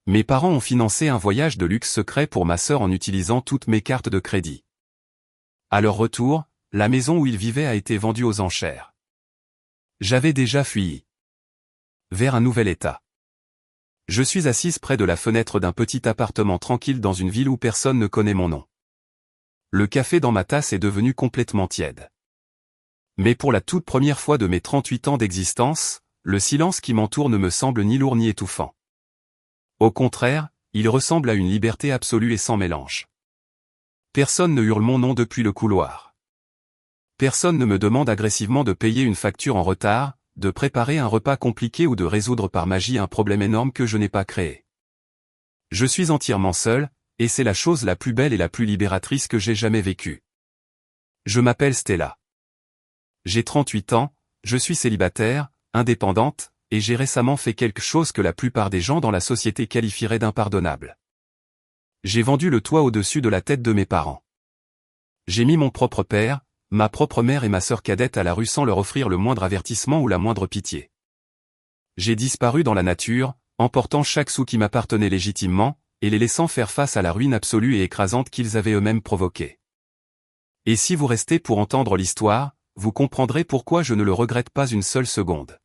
Mes parents ont financé un voyage de luxe secret pour ma sœur en utilisant toutes mes cartes de crédit. À leur retour, la maison où ils vivaient a été vendue aux enchères. J'avais déjà fui vers un nouvel état. Je suis assise près de la fenêtre d'un petit appartement tranquille dans une ville où personne ne connaît mon nom. Le café dans ma tasse est devenu complètement tiède. Mais pour la toute première fois de mes 38 ans d'existence, le silence qui m'entoure ne me semble ni lourd ni étouffant. Au contraire, il ressemble à une liberté absolue et sans mélange. Personne ne hurle mon nom depuis le couloir. Personne ne me demande agressivement de payer une facture en retard, de préparer un repas compliqué ou de résoudre par magie un problème énorme que je n'ai pas créé. Je suis entièrement seul, et c'est la chose la plus belle et la plus libératrice que j'ai jamais vécue. Je m'appelle Stella. J'ai 38 ans, je suis célibataire, indépendante, et j'ai récemment fait quelque chose que la plupart des gens dans la société qualifieraient d'impardonnable. J'ai vendu le toit au-dessus de la tête de mes parents. J'ai mis mon propre père, ma propre mère et ma sœur cadette à la rue sans leur offrir le moindre avertissement ou la moindre pitié. J'ai disparu dans la nature, emportant chaque sou qui m'appartenait légitimement, et les laissant faire face à la ruine absolue et écrasante qu'ils avaient eux-mêmes provoquée. Et si vous restez pour entendre l'histoire, vous comprendrez pourquoi je ne le regrette pas une seule seconde.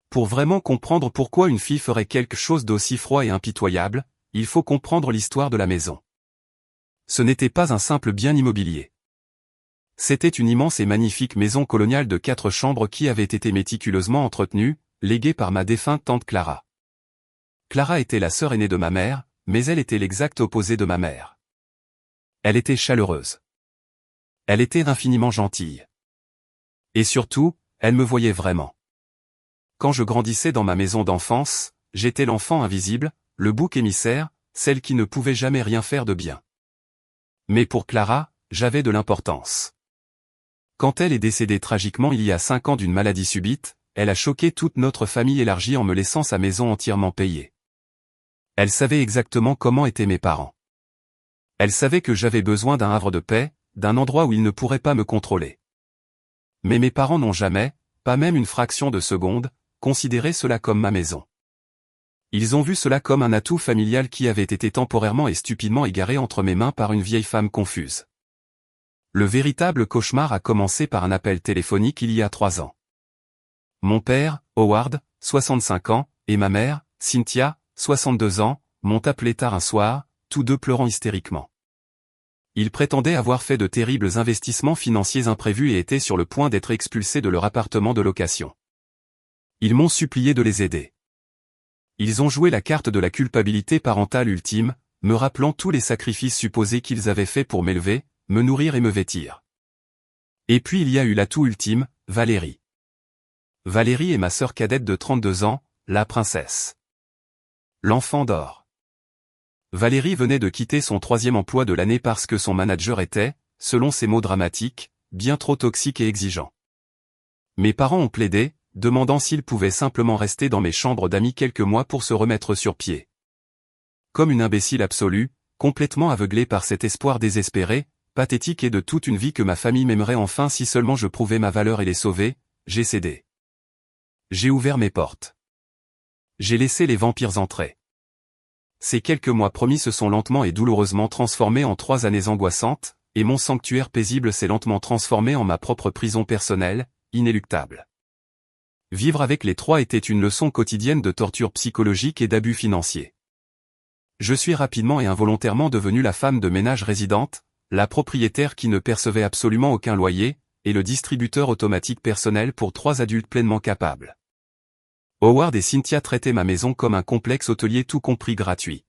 Pour vraiment comprendre pourquoi une fille ferait quelque chose d'aussi froid et impitoyable, il faut comprendre l'histoire de la maison. Ce n'était pas un simple bien immobilier. C'était une immense et magnifique maison coloniale de 4 chambres qui avait été méticuleusement entretenue, léguée par ma défunte tante Clara. Clara était la sœur aînée de ma mère, mais elle était l'exact opposé de ma mère. Elle était chaleureuse. Elle était infiniment gentille. Et surtout, elle me voyait vraiment. Quand je grandissais dans ma maison d'enfance, j'étais l'enfant invisible, le bouc émissaire, celle qui ne pouvait jamais rien faire de bien. Mais pour Clara, j'avais de l'importance. Quand elle est décédée tragiquement il y a 5 ans d'une maladie subite, elle a choqué toute notre famille élargie en me laissant sa maison entièrement payée. Elle savait exactement comment étaient mes parents. Elle savait que j'avais besoin d'un havre de paix, d'un endroit où ils ne pourraient pas me contrôler. Mais mes parents n'ont jamais, pas même une fraction de seconde, considéré cela comme ma maison. Ils ont vu cela comme un atout familial qui avait été temporairement et stupidement égaré entre mes mains par une vieille femme confuse. Le véritable cauchemar a commencé par un appel téléphonique il y a 3 ans. Mon père, Howard, 65 ans, et ma mère, Cynthia, 62 ans, m'ont appelé tard un soir, tous deux pleurant hystériquement. Ils prétendaient avoir fait de terribles investissements financiers imprévus et étaient sur le point d'être expulsés de leur appartement de location. Ils m'ont supplié de les aider. Ils ont joué la carte de la culpabilité parentale ultime, me rappelant tous les sacrifices supposés qu'ils avaient faits pour m'élever, me nourrir et me vêtir. Et puis il y a eu l'atout ultime, Valérie. Valérie est ma sœur cadette de 32 ans, la princesse. L'enfant d'or. Valérie venait de quitter son 3e emploi de l'année parce que son manager était, selon ses mots dramatiques, bien trop toxique et exigeant. Mes parents ont plaidé, demandant s'ils pouvaient simplement rester dans mes chambres d'amis quelques mois pour se remettre sur pied. Comme une imbécile absolue, complètement aveuglée par cet espoir désespéré, pathétique et de toute une vie que ma famille m'aimerait enfin si seulement je prouvais ma valeur et les sauver, j'ai cédé. J'ai ouvert mes portes. J'ai laissé les vampires entrer. Ces quelques mois promis se sont lentement et douloureusement transformés en 3 années angoissantes, et mon sanctuaire paisible s'est lentement transformé en ma propre prison personnelle, inéluctable. Vivre avec les 3 était une leçon quotidienne de torture psychologique et d'abus financiers. Je suis rapidement et involontairement devenue la femme de ménage résidente, la propriétaire qui ne percevait absolument aucun loyer, et le distributeur automatique personnel pour 3 adultes pleinement capables. Howard et Cynthia traitaient ma maison comme un complexe hôtelier tout compris gratuit.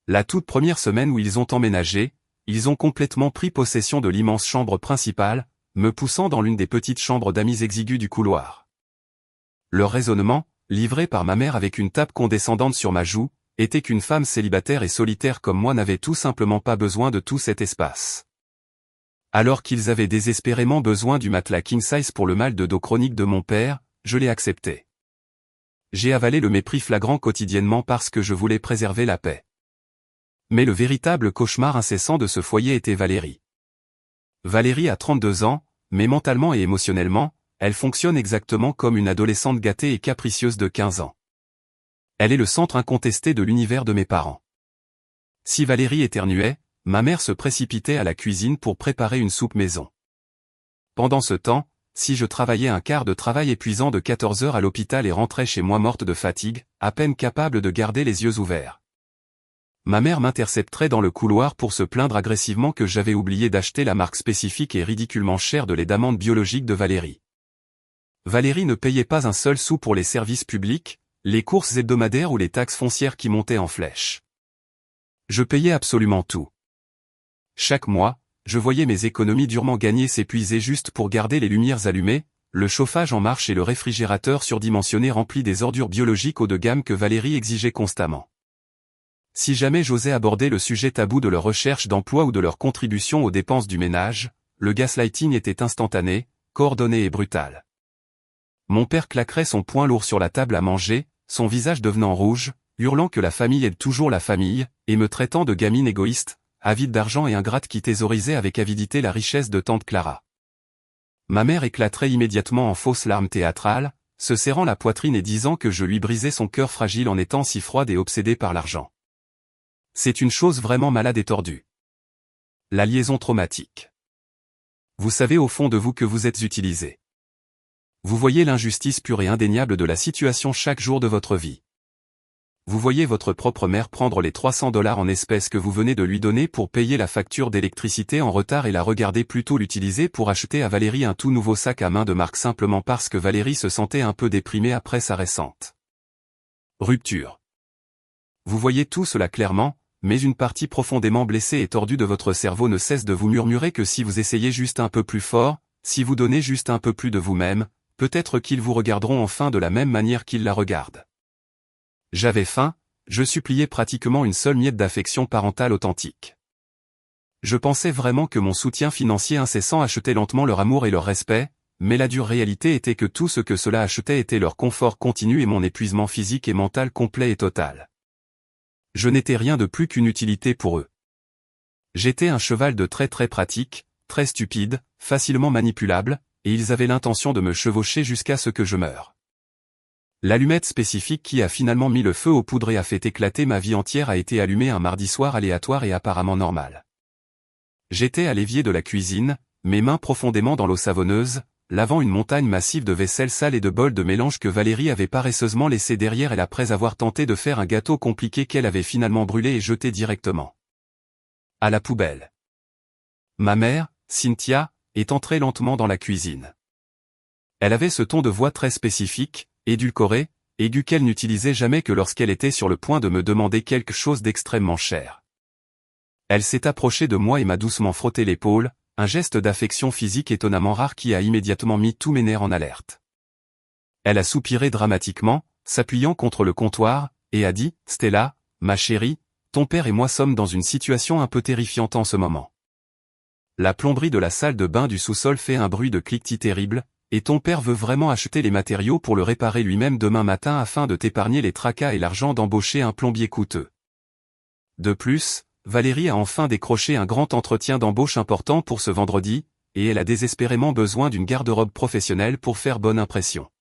La toute première semaine où ils ont emménagé, ils ont complètement pris possession de l'immense chambre principale, me poussant dans l'une des petites chambres d'amis exiguës du couloir. Leur raisonnement, livré par ma mère avec une tape condescendante sur ma joue, était qu'une femme célibataire et solitaire comme moi n'avait tout simplement pas besoin de tout cet espace. Alors qu'ils avaient désespérément besoin du matelas king size pour le mal de dos chronique de mon père, je l'ai accepté. J'ai avalé le mépris flagrant quotidiennement parce que je voulais préserver la paix. Mais le véritable cauchemar incessant de ce foyer était Valérie. Valérie a 32 ans, mais mentalement et émotionnellement, elle fonctionne exactement comme une adolescente gâtée et capricieuse de 15 ans. Elle est le centre incontesté de l'univers de mes parents. Si Valérie éternuait, ma mère se précipitait à la cuisine pour préparer une soupe maison. Pendant ce temps, si je travaillais un quart de travail épuisant de 14 heures à l'hôpital et rentrais chez moi morte de fatigue, à peine capable de garder les yeux ouverts, ma mère m'intercepterait dans le couloir pour se plaindre agressivement que j'avais oublié d'acheter la marque spécifique et ridiculement chère de lait d'amande biologique de Valérie. Valérie ne payait pas un seul sou pour les services publics, les courses hebdomadaires ou les taxes foncières qui montaient en flèche. Je payais absolument tout. Chaque mois, je voyais mes économies durement gagnées s'épuiser juste pour garder les lumières allumées, le chauffage en marche et le réfrigérateur surdimensionné rempli des ordures biologiques haut de gamme que Valérie exigeait constamment. Si jamais j'osais aborder le sujet tabou de leur recherche d'emploi ou de leur contribution aux dépenses du ménage, le gaslighting était instantané, coordonné et brutal. Mon père claquerait son poing lourd sur la table à manger, son visage devenant rouge, hurlant que la famille aide toujours la famille, et me traitant de gamine égoïste, avide d'argent et ingrate qui thésaurisait avec avidité la richesse de tante Clara. Ma mère éclaterait immédiatement en fausses larmes théâtrales, se serrant la poitrine et disant que je lui brisais son cœur fragile en étant si froide et obsédée par l'argent. C'est une chose vraiment malade et tordue. La liaison traumatique. Vous savez au fond de vous que vous êtes utilisé. Vous voyez l'injustice pure et indéniable de la situation chaque jour de votre vie. Vous voyez votre propre mère prendre les $300 en espèces que vous venez de lui donner pour payer la facture d'électricité en retard et la regarder plutôt l'utiliser pour acheter à Valérie un tout nouveau sac à main de marque simplement parce que Valérie se sentait un peu déprimée après sa récente rupture. Vous voyez tout cela clairement, mais une partie profondément blessée et tordue de votre cerveau ne cesse de vous murmurer que si vous essayez juste un peu plus fort, si vous donnez juste un peu plus de vous-même, peut-être qu'ils vous regarderont enfin de la même manière qu'ils la regardent. J'avais faim, je suppliais pratiquement une seule miette d'affection parentale authentique. Je pensais vraiment que mon soutien financier incessant achetait lentement leur amour et leur respect, mais la dure réalité était que tout ce que cela achetait était leur confort continu et mon épuisement physique et mental complet et total. Je n'étais rien de plus qu'une utilité pour eux. J'étais un cheval de trait très pratique, très stupide, facilement manipulable, et ils avaient l'intention de me chevaucher jusqu'à ce que je meure. L'allumette spécifique qui a finalement mis le feu aux poudres et a fait éclater ma vie entière a été allumée un mardi soir aléatoire et apparemment normal. J'étais à l'évier de la cuisine, mes mains profondément dans l'eau savonneuse, lavant une montagne massive de vaisselle sale et de bols de mélange que Valérie avait paresseusement laissé derrière elle après avoir tenté de faire un gâteau compliqué qu'elle avait finalement brûlé et jeté directement à la poubelle. Ma mère, Cynthia, est entrée lentement dans la cuisine. Elle avait ce ton de voix très spécifique, édulcoré, aigu qu'elle n'utilisait jamais que lorsqu'elle était sur le point de me demander quelque chose d'extrêmement cher. Elle s'est approchée de moi et m'a doucement frotté l'épaule, un geste d'affection physique étonnamment rare qui a immédiatement mis tous mes nerfs en alerte. Elle a soupiré dramatiquement, s'appuyant contre le comptoir, et a dit « Stella, ma chérie, ton père et moi sommes dans une situation un peu terrifiante en ce moment. La plomberie de la salle de bain du sous-sol fait un bruit de cliquetis terrible, et ton père veut vraiment acheter les matériaux pour le réparer lui-même demain matin afin de t'épargner les tracas et l'argent d'embaucher un plombier coûteux. De plus, Valérie a enfin décroché un grand entretien d'embauche important pour ce vendredi, et elle a désespérément besoin d'une garde-robe professionnelle pour faire bonne impression.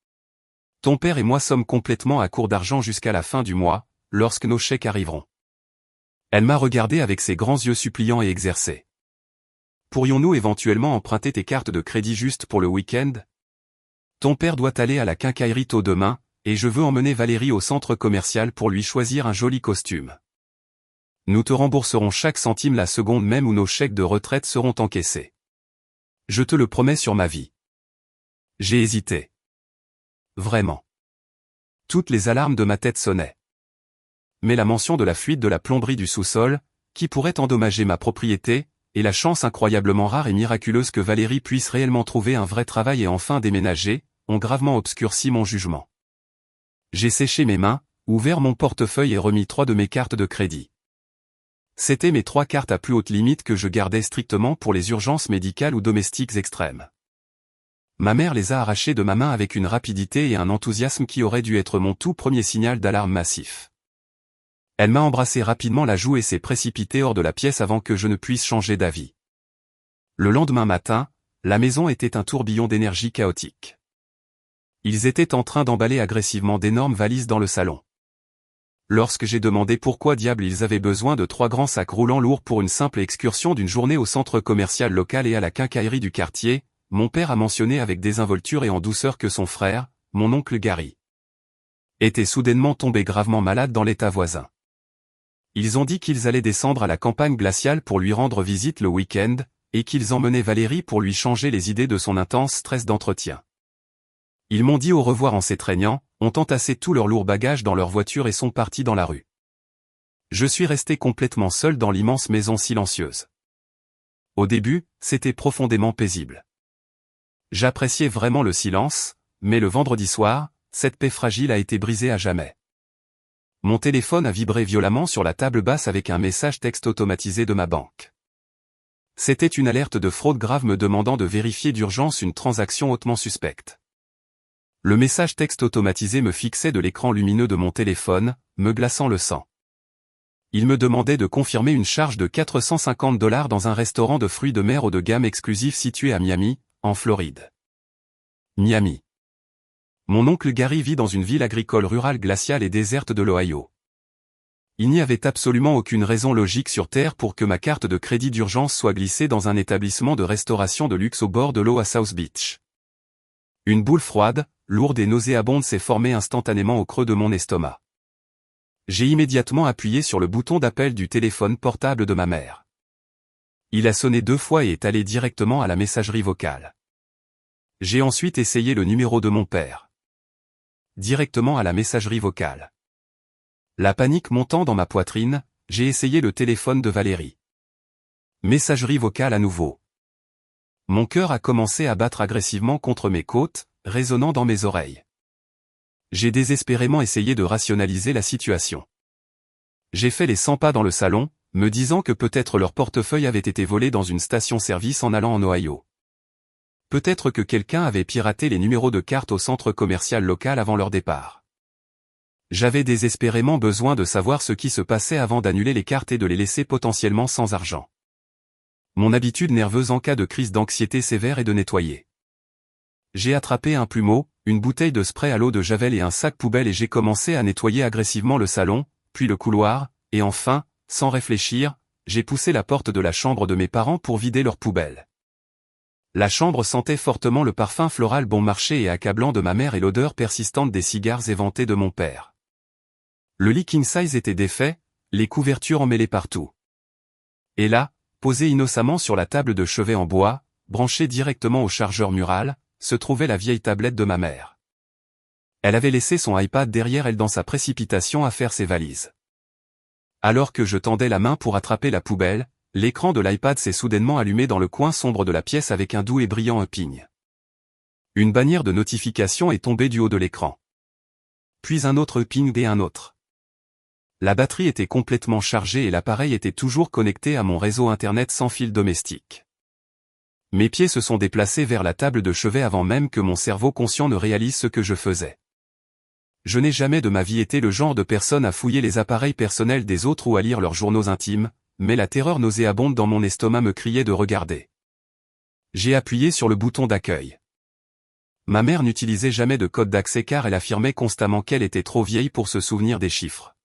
Ton père et moi sommes complètement à court d'argent jusqu'à la fin du mois, lorsque nos chèques arriveront. Elle m'a regardé avec ses grands yeux suppliants et exercés. Pourrions-nous éventuellement emprunter tes cartes de crédit juste pour le week-end ? Ton père doit aller à la quincaillerie tôt demain, et je veux emmener Valérie au centre commercial pour lui choisir un joli costume. Nous te rembourserons chaque centime la seconde même où nos chèques de retraite seront encaissés. Je te le promets sur ma vie. J'ai hésité. Vraiment. Toutes les alarmes de ma tête sonnaient. Mais la mention de la fuite de la plomberie du sous-sol, qui pourrait endommager ma propriété, et la chance incroyablement rare et miraculeuse que Valérie puisse réellement trouver un vrai travail et enfin déménager, ont gravement obscurci mon jugement. J'ai séché mes mains, ouvert mon portefeuille et remis 3 de mes cartes de crédit. C'étaient mes 3 cartes à plus haute limite que je gardais strictement pour les urgences médicales ou domestiques extrêmes. Ma mère les a arrachées de ma main avec une rapidité et un enthousiasme qui aurait dû être mon tout premier signal d'alarme massif. Elle m'a embrassé rapidement la joue et s'est précipitée hors de la pièce avant que je ne puisse changer d'avis. Le lendemain matin, la maison était un tourbillon d'énergie chaotique. Ils étaient en train d'emballer agressivement d'énormes valises dans le salon. lorsque j'ai demandé pourquoi diable ils avaient besoin de 3 grands sacs roulants lourds pour une simple excursion d'une journée au centre commercial local et à la quincaillerie du quartier, mon père a mentionné avec désinvolture et en douceur que son frère, mon oncle Gary, était soudainement tombé gravement malade dans l'état voisin. Ils ont dit qu'ils allaient descendre à la campagne glaciale pour lui rendre visite le week-end, et qu'ils emmenaient Valérie pour lui changer les idées de son intense stress d'entretien. Ils m'ont dit au revoir en s'étreignant, ont entassé tous leurs lourds bagages dans leur voiture et sont partis dans la rue. Je suis resté complètement seul dans l'immense maison silencieuse. Au début, c'était profondément paisible. J'appréciais vraiment le silence, mais le vendredi soir, cette paix fragile a été brisée à jamais. Mon téléphone a vibré violemment sur la table basse avec un message texte automatisé de ma banque. C'était une alerte de fraude grave me demandant de vérifier d'urgence une transaction hautement suspecte. Le message texte automatisé me fixait de l'écran lumineux de mon téléphone, me glaçant le sang. Il me demandait de confirmer une charge de $450 dans un restaurant de fruits de mer haut de gamme exclusif situé à Miami, en Floride. Miami. Mon oncle Gary vit dans une ville agricole rurale glaciale et déserte de l'Ohio. Il n'y avait absolument aucune raison logique sur Terre pour que ma carte de crédit d'urgence soit glissée dans un établissement de restauration de luxe au bord de l'eau à South Beach. Une boule froide, lourde et nauséabonde s'est formée instantanément au creux de mon estomac. J'ai immédiatement appuyé sur le bouton d'appel du téléphone portable de ma mère. Il a sonné 2 fois et est allé directement à la messagerie vocale. J'ai ensuite essayé le numéro de mon père. Directement à la messagerie vocale. La panique montant dans ma poitrine, j'ai essayé le téléphone de Valérie. Messagerie vocale à nouveau. Mon cœur a commencé à battre agressivement contre mes côtes, résonnant dans mes oreilles. J'ai désespérément essayé de rationaliser la situation. J'ai fait les 100 pas dans le salon, me disant que peut-être leur portefeuille avait été volé dans une station-service en allant en Ohio. Peut-être que quelqu'un avait piraté les numéros de carte au centre commercial local avant leur départ. J'avais désespérément besoin de savoir ce qui se passait avant d'annuler les cartes et de les laisser potentiellement sans argent. Mon habitude nerveuse en cas de crise d'anxiété sévère est de nettoyer. J'ai attrapé un plumeau, une bouteille de spray à l'eau de Javel et un sac poubelle et j'ai commencé à nettoyer agressivement le salon, puis le couloir, et enfin, sans réfléchir, j'ai poussé la porte de la chambre de mes parents pour vider leur poubelle. La chambre sentait fortement le parfum floral bon marché et accablant de ma mère et l'odeur persistante des cigares éventés de mon père. Le lit king size était défait, les couvertures emmêlées partout. Et là, posée innocemment sur la table de chevet en bois, branchée directement au chargeur mural, se trouvait la vieille tablette de ma mère. Elle avait laissé son iPad derrière elle dans sa précipitation à faire ses valises. Alors que je tendais la main pour attraper la poubelle, l'écran de l'iPad s'est soudainement allumé dans le coin sombre de la pièce avec un doux et brillant upping. Une bannière de notification est tombée du haut de l'écran. Puis un autre upping et un autre. La batterie était complètement chargée et l'appareil était toujours connecté à mon réseau Internet sans fil domestique. Mes pieds se sont déplacés vers la table de chevet avant même que mon cerveau conscient ne réalise ce que je faisais. Je n'ai jamais de ma vie été le genre de personne à fouiller les appareils personnels des autres ou à lire leurs journaux intimes, mais la terreur nauséabonde dans mon estomac me criait de regarder. J'ai appuyé sur le bouton d'accueil. Ma mère n'utilisait jamais de code d'accès car elle affirmait constamment qu'elle était trop vieille pour se souvenir des chiffres.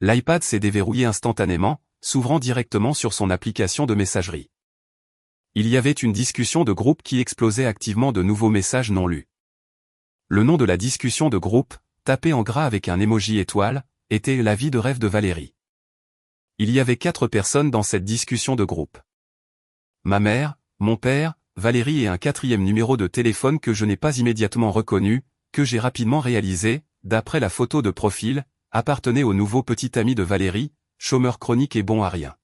L'iPad s'est déverrouillé instantanément, s'ouvrant directement sur son application de messagerie. Il y avait une discussion de groupe qui explosait activement de nouveaux messages non lus. Le nom de la discussion de groupe, tapé en gras avec un emoji étoile, était La vie de rêve de Valérie. Il y avait 4 personnes dans cette discussion de groupe. Ma mère, mon père, Valérie et un 4e numéro de téléphone que je n'ai pas immédiatement reconnu, que j'ai rapidement réalisé, d'après la photo de profil, appartenait au nouveau petit ami de Valérie, chômeur chronique et bon à rien.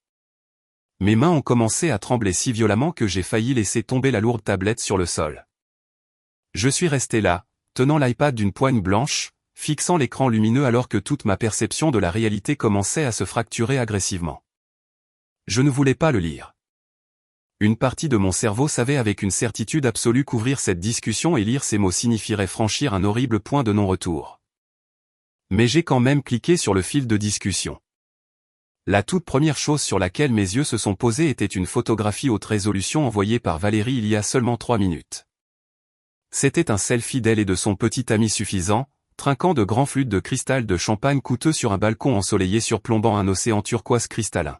Mes mains ont commencé à trembler si violemment que j'ai failli laisser tomber la lourde tablette sur le sol. Je suis resté là, tenant l'iPad d'une poigne blanche, fixant l'écran lumineux alors que toute ma perception de la réalité commençait à se fracturer agressivement. Je ne voulais pas le lire. Une partie de mon cerveau savait avec une certitude absolue qu'ouvrir cette discussion et lire ces mots signifierait franchir un horrible point de non-retour. Mais j'ai quand même cliqué sur le fil de discussion. La toute première chose sur laquelle mes yeux se sont posés était une photographie haute résolution envoyée par Valérie il y a seulement 3 minutes. C'était un selfie d'elle et de son petit ami suffisant, trinquant de grands flûtes de cristal de champagne coûteux sur un balcon ensoleillé surplombant un océan turquoise cristallin.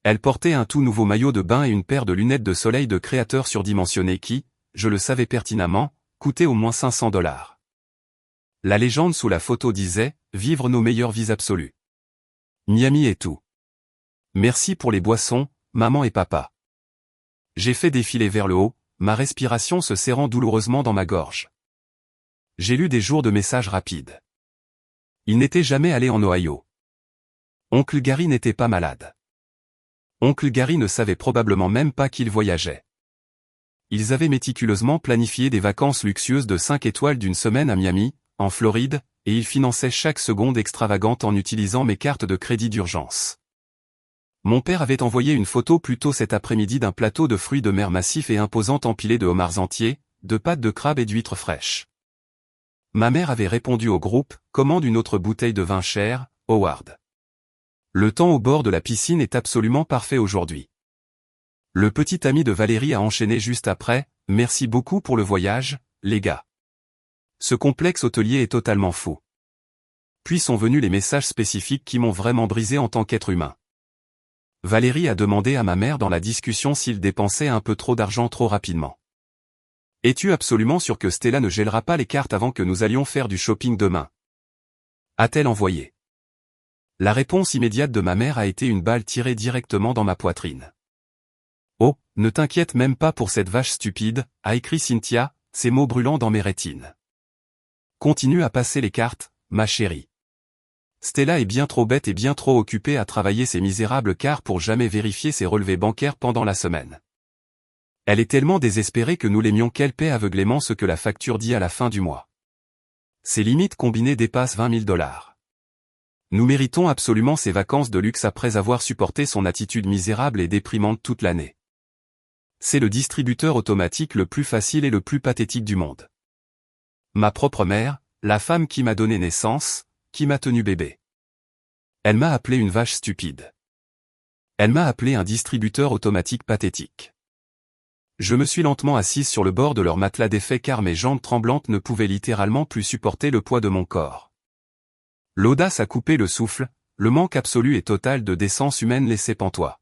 Elle portait un tout nouveau maillot de bain et une paire de lunettes de soleil de créateur surdimensionné qui, je le savais pertinemment, coûtait au moins $500. La légende sous la photo disait « Vivre nos meilleures vies absolues. Miami est tout. Merci pour les boissons, maman et papa. » J'ai fait défiler vers le haut, ma respiration se serrant douloureusement dans ma gorge. J'ai lu des jours de messages rapides. Il n'était jamais allé en Ohio. Oncle Gary n'était pas malade. Oncle Gary ne savait probablement même pas qu'il voyageait. Ils avaient méticuleusement planifié des vacances luxueuses de 5 étoiles d'une semaine à Miami, en Floride, et ils finançaient chaque seconde extravagante en utilisant mes cartes de crédit d'urgence. Mon père avait envoyé une photo plus tôt cet après-midi d'un plateau de fruits de mer massifs et imposants empilés de homards entiers, de pâtes de crabe et d'huîtres fraîches. Ma mère avait répondu au groupe « Commande une autre bouteille de vin cher, Howard. Le temps au bord de la piscine est absolument parfait aujourd'hui. » Le petit ami de Valérie a enchaîné juste après « Merci beaucoup pour le voyage, les gars. Ce complexe hôtelier est totalement fou. » Puis sont venus les messages spécifiques qui m'ont vraiment brisé en tant qu'être humain. Valérie a demandé à ma mère dans la discussion s'il dépensait un peu trop d'argent trop rapidement. « Es-tu absolument sûr que Stella ne gèlera pas les cartes avant que nous allions faire du shopping demain ?» a-t-elle envoyé. La réponse immédiate de ma mère a été une balle tirée directement dans ma poitrine. « Oh, ne t'inquiète même pas pour cette vache stupide », a écrit Cynthia, ses mots brûlant dans mes rétines. « Continue à passer les cartes, ma chérie. Stella est bien trop bête et bien trop occupée à travailler ses misérables quarts pour jamais vérifier ses relevés bancaires pendant la semaine. Elle est tellement désespérée que nous l'aimions qu'elle paie aveuglément ce que la facture dit à la fin du mois. Ses limites combinées dépassent $20 000. Nous méritons absolument ces vacances de luxe après avoir supporté son attitude misérable et déprimante toute l'année. C'est le distributeur automatique le plus facile et le plus pathétique du monde. Ma propre mère, la femme qui m'a donné naissance, qui m'a tenu bébé. Elle m'a appelé une vache stupide. Elle m'a appelé un distributeur automatique pathétique. Je me suis lentement assise sur le bord de leur matelas défait car mes jambes tremblantes ne pouvaient littéralement plus supporter le poids de mon corps. L'audace a coupé le souffle, le manque absolu et total de décence humaine laissait pantois.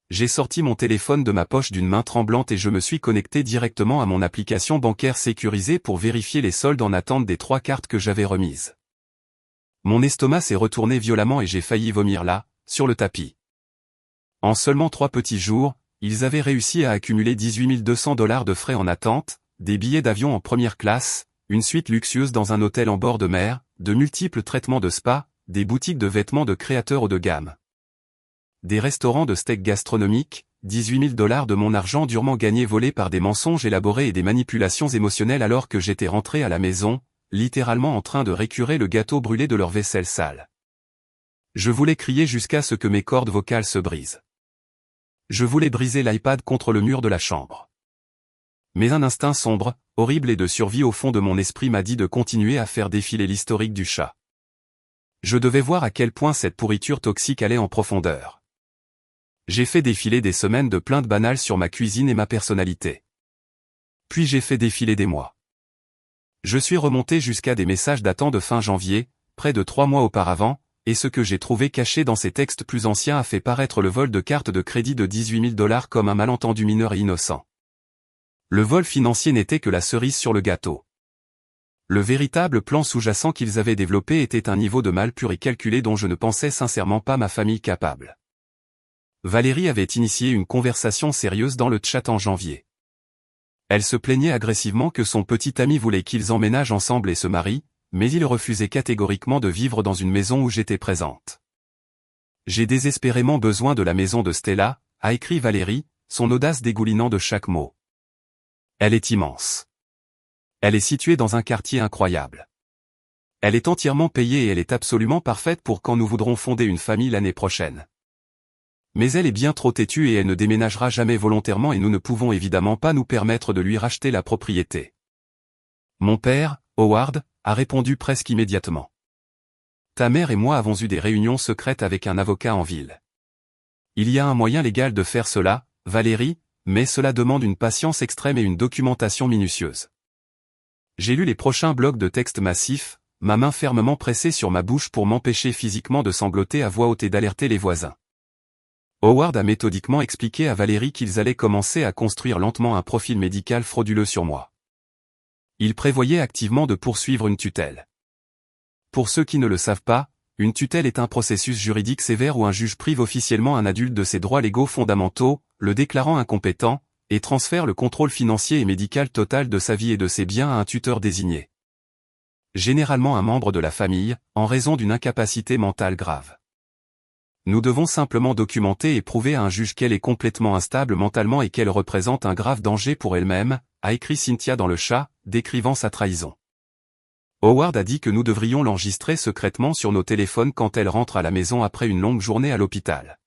J'ai sorti mon téléphone de ma poche d'une main tremblante et je me suis connecté directement à mon application bancaire sécurisée pour vérifier les soldes en attente des 3 cartes que j'avais remises. Mon estomac s'est retourné violemment et j'ai failli vomir là, sur le tapis. En seulement 3 petits jours, ils avaient réussi à accumuler $18 200 de frais en attente, des billets d'avion en première classe, une suite luxueuse dans un hôtel en bord de mer, de multiples traitements de spa, des boutiques de vêtements de créateurs haut de gamme. Des restaurants de steak gastronomiques, $18 000 de mon argent durement gagné volé par des mensonges élaborés et des manipulations émotionnelles alors que j'étais rentré à la maison, littéralement en train de récurer le gâteau brûlé de leur vaisselle sale. Je voulais crier jusqu'à ce que mes cordes vocales se brisent. Je voulais briser l'iPad contre le mur de la chambre. Mais un instinct sombre, horrible et de survie au fond de mon esprit m'a dit de continuer à faire défiler l'historique du chat. Je devais voir à quel point cette pourriture toxique allait en profondeur. J'ai fait défiler des semaines de plaintes banales sur ma cuisine et ma personnalité. Puis j'ai fait défiler des mois. Je suis remonté jusqu'à des messages datant de fin janvier, près de 3 mois auparavant, et ce que j'ai trouvé caché dans ces textes plus anciens a fait paraître le vol de cartes de crédit de $18 000 comme un malentendu mineur et innocent. Le vol financier n'était que la cerise sur le gâteau. Le véritable plan sous-jacent qu'ils avaient développé était un niveau de mal pur et calculé dont je ne pensais sincèrement pas ma famille capable. Valérie avait initié une conversation sérieuse dans le chat en janvier. Elle se plaignait agressivement que son petit ami voulait qu'ils emménagent ensemble et se marient, mais il refusait catégoriquement de vivre dans une maison où j'étais présente. J'ai désespérément besoin de la maison de Stella, a écrit Valérie, son audace dégoulinant de chaque mot. Elle est immense. Elle est située dans un quartier incroyable. Elle est entièrement payée et elle est absolument parfaite pour quand nous voudrons fonder une famille l'année prochaine. Mais elle est bien trop têtue et elle ne déménagera jamais volontairement et nous ne pouvons évidemment pas nous permettre de lui racheter la propriété. Mon père, Howard, a répondu presque immédiatement. Ta mère et moi avons eu des réunions secrètes avec un avocat en ville. Il y a un moyen légal de faire cela, Valérie, mais cela demande une patience extrême et une documentation minutieuse. J'ai lu les prochains blocs de texte massifs, ma main fermement pressée sur ma bouche pour m'empêcher physiquement de sangloter à voix haute et d'alerter les voisins. Howard a méthodiquement expliqué à Valérie qu'ils allaient commencer à construire lentement un profil médical frauduleux sur moi. Il prévoyait activement de poursuivre une tutelle. Pour ceux qui ne le savent pas, une tutelle est un processus juridique sévère où un juge prive officiellement un adulte de ses droits légaux fondamentaux, le déclarant incompétent, et transfère le contrôle financier et médical total de sa vie et de ses biens à un tuteur désigné. Généralement un membre de la famille, en raison d'une incapacité mentale grave. Nous devons simplement documenter et prouver à un juge qu'elle est complètement instable mentalement et qu'elle représente un grave danger pour elle-même, a écrit Cynthia dans le chat, décrivant sa trahison. Howard a dit que nous devrions l'enregistrer secrètement sur nos téléphones quand elle rentre à la maison après une longue journée à l'hôpital.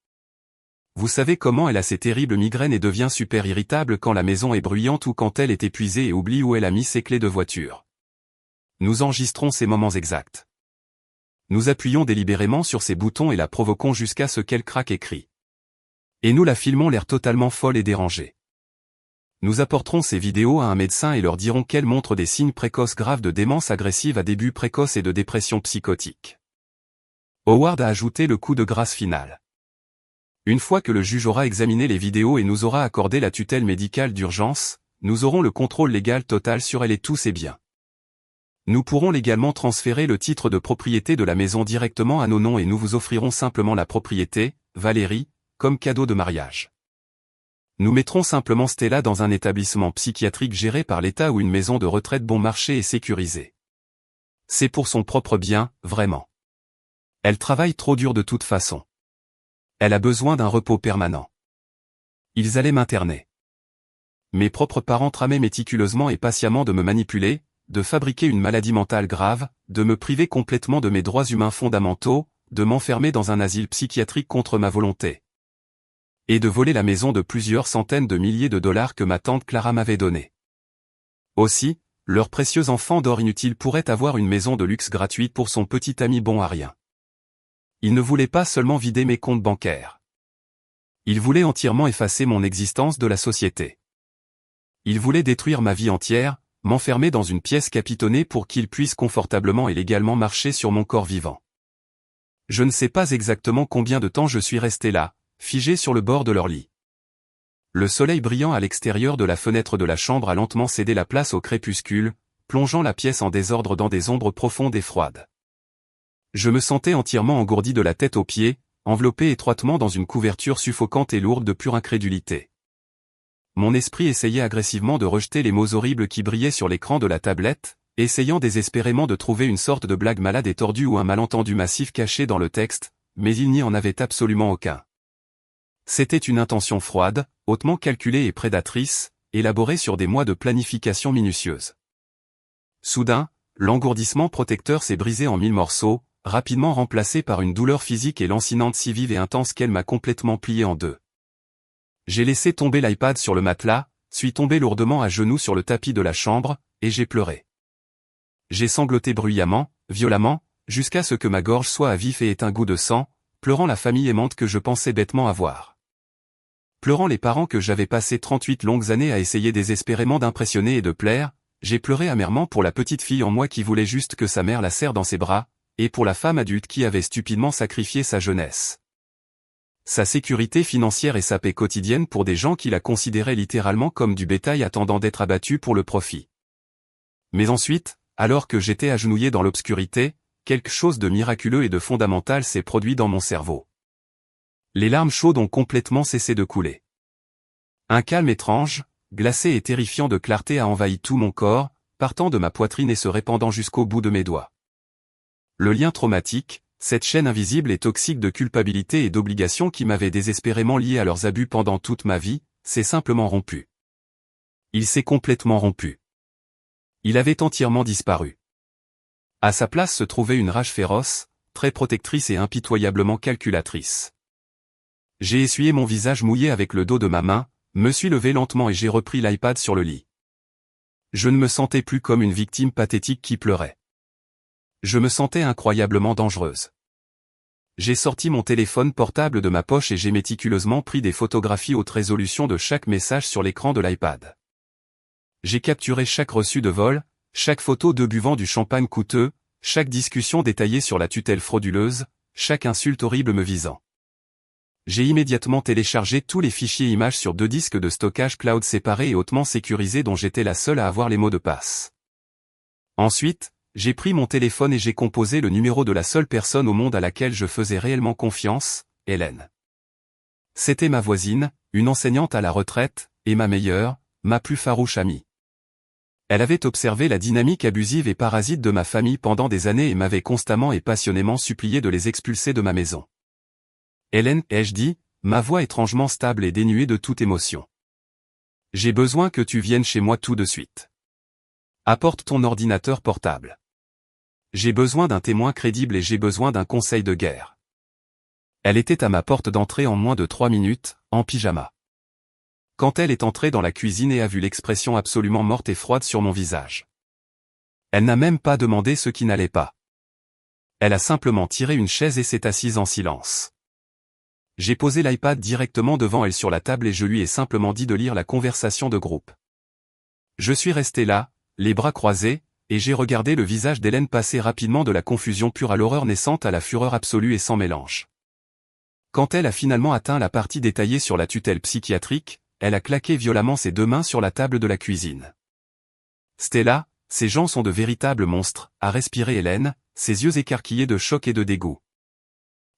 Vous savez comment elle a ces terribles migraines et devient super irritable quand la maison est bruyante ou quand elle est épuisée et oublie où elle a mis ses clés de voiture. Nous enregistrons ces moments exacts. Nous appuyons délibérément sur ces boutons et la provoquons jusqu'à ce qu'elle craque et crie. Et nous la filmons l'air totalement folle et dérangée. Nous apporterons ces vidéos à un médecin et leur dirons qu'elle montre des signes précoces graves de démence agressive à début précoce et de dépression psychotique. Howard a ajouté le coup de grâce final. Une fois que le juge aura examiné les vidéos et nous aura accordé la tutelle médicale d'urgence, nous aurons le contrôle légal total sur elle et tous ses biens. Nous pourrons légalement transférer le titre de propriété de la maison directement à nos noms et nous vous offrirons simplement la propriété, Valérie, comme cadeau de mariage. Nous mettrons simplement Stella dans un établissement psychiatrique géré par l'État ou une maison de retraite bon marché et sécurisée. C'est pour son propre bien, vraiment. Elle travaille trop dur de toute façon. Elle a besoin d'un repos permanent. Ils allaient m'interner. Mes propres parents tramaient méticuleusement et patiemment de me manipuler, de fabriquer une maladie mentale grave, de me priver complètement de mes droits humains fondamentaux, de m'enfermer dans un asile psychiatrique contre ma volonté. Et de voler la maison de plusieurs centaines de milliers de dollars que ma tante Clara m'avait donnée. Aussi, leur précieux enfant d'or inutile pourrait avoir une maison de luxe gratuite pour son petit ami bon à rien. Ils ne voulaient pas seulement vider mes comptes bancaires. Ils voulaient entièrement effacer mon existence de la société. Ils voulaient détruire ma vie entière, m'enfermer dans une pièce capitonnée pour qu'ils puissent confortablement et légalement marcher sur mon corps vivant. Je ne sais pas exactement combien de temps je suis resté là, figé sur le bord de leur lit. Le soleil brillant à l'extérieur de la fenêtre de la chambre a lentement cédé la place au crépuscule, plongeant la pièce en désordre dans des ombres profondes et froides. Je me sentais entièrement engourdi de la tête aux pieds, enveloppé étroitement dans une couverture suffocante et lourde de pure incrédulité. Mon esprit essayait agressivement de rejeter les mots horribles qui brillaient sur l'écran de la tablette, essayant désespérément de trouver une sorte de blague malade et tordue ou un malentendu massif caché dans le texte, mais il n'y en avait absolument aucun. C'était une intention froide, hautement calculée et prédatrice, élaborée sur des mois de planification minutieuse. Soudain, l'engourdissement protecteur s'est brisé en 1000 morceaux, rapidement remplacé par une douleur physique et lancinante si vive et intense qu'elle m'a complètement plié en deux. J'ai laissé tomber l'iPad sur le matelas, suis tombé lourdement à genoux sur le tapis de la chambre, et j'ai pleuré. J'ai sangloté bruyamment, violemment, jusqu'à ce que ma gorge soit à vif et ait un goût de sang, pleurant la famille aimante que je pensais bêtement avoir. Pleurant les parents que j'avais passé 38 longues années à essayer désespérément d'impressionner et de plaire, j'ai pleuré amèrement pour la petite fille en moi qui voulait juste que sa mère la serre dans ses bras, et pour la femme adulte qui avait stupidement sacrifié sa jeunesse. Sa sécurité financière et sa paix quotidienne pour des gens qui la considéraient littéralement comme du bétail attendant d'être abattu pour le profit. Mais ensuite, alors que j'étais agenouillé dans l'obscurité, quelque chose de miraculeux et de fondamental s'est produit dans mon cerveau. Les larmes chaudes ont complètement cessé de couler. Un calme étrange, glacé et terrifiant de clarté a envahi tout mon corps, partant de ma poitrine et se répandant jusqu'au bout de mes doigts. Le lien traumatique, cette chaîne invisible et toxique de culpabilité et d'obligation qui m'avait désespérément lié à leurs abus pendant toute ma vie, s'est simplement rompu. Il s'est complètement rompu. Il avait entièrement disparu. À sa place se trouvait une rage féroce, très protectrice et impitoyablement calculatrice. J'ai essuyé mon visage mouillé avec le dos de ma main, me suis levé lentement et j'ai repris l'iPad sur le lit. Je ne me sentais plus comme une victime pathétique qui pleurait. Je me sentais incroyablement dangereuse. J'ai sorti mon téléphone portable de ma poche et j'ai méticuleusement pris des photographies haute résolution de chaque message sur l'écran de l'iPad. J'ai capturé chaque reçu de vol, chaque photo d'eux buvant du champagne coûteux, chaque discussion détaillée sur la tutelle frauduleuse, chaque insulte horrible me visant. J'ai immédiatement téléchargé tous les fichiers images sur 2 disques de stockage cloud séparés et hautement sécurisés dont j'étais la seule à avoir les mots de passe. Ensuite, j'ai pris mon téléphone et j'ai composé le numéro de la seule personne au monde à laquelle je faisais réellement confiance, Hélène. C'était ma voisine, une enseignante à la retraite, et ma meilleure, ma plus farouche amie. Elle avait observé la dynamique abusive et parasite de ma famille pendant des années et m'avait constamment et passionnément supplié de les expulser de ma maison. Hélène, ai-je dit, ma voix étrangement stable et dénuée de toute émotion. J'ai besoin que tu viennes chez moi tout de suite. Apporte ton ordinateur portable. J'ai besoin d'un témoin crédible et j'ai besoin d'un conseil de guerre. Elle était à ma porte d'entrée en moins de 3 minutes, en pyjama. Quand elle est entrée dans la cuisine et a vu l'expression absolument morte et froide sur mon visage. Elle n'a même pas demandé ce qui n'allait pas. Elle a simplement tiré une chaise et s'est assise en silence. J'ai posé l'iPad directement devant elle sur la table et je lui ai simplement dit de lire la conversation de groupe. Je suis resté là, les bras croisés, et j'ai regardé le visage d'Hélène passer rapidement de la confusion pure à l'horreur naissante à la fureur absolue et sans mélange. Quand elle a finalement atteint la partie détaillée sur la tutelle psychiatrique, elle a claqué violemment ses 2 mains sur la table de la cuisine. Stella, ces gens sont de véritables monstres, a respiré Hélène, ses yeux écarquillés de choc et de dégoût.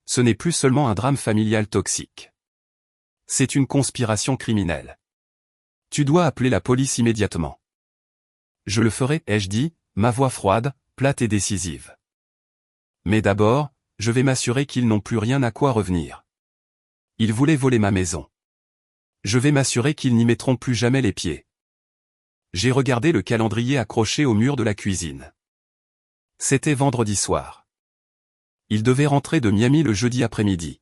Ce n'est plus seulement un drame familial toxique. C'est une conspiration criminelle. Tu dois appeler la police immédiatement. Je le ferai, ai-je dit, ma voix froide, plate et décisive. Mais d'abord, je vais m'assurer qu'ils n'ont plus rien à quoi revenir. Ils voulaient voler ma maison. Je vais m'assurer qu'ils n'y mettront plus jamais les pieds. J'ai regardé le calendrier accroché au mur de la cuisine. C'était vendredi soir. Ils devaient rentrer de Miami le jeudi après-midi.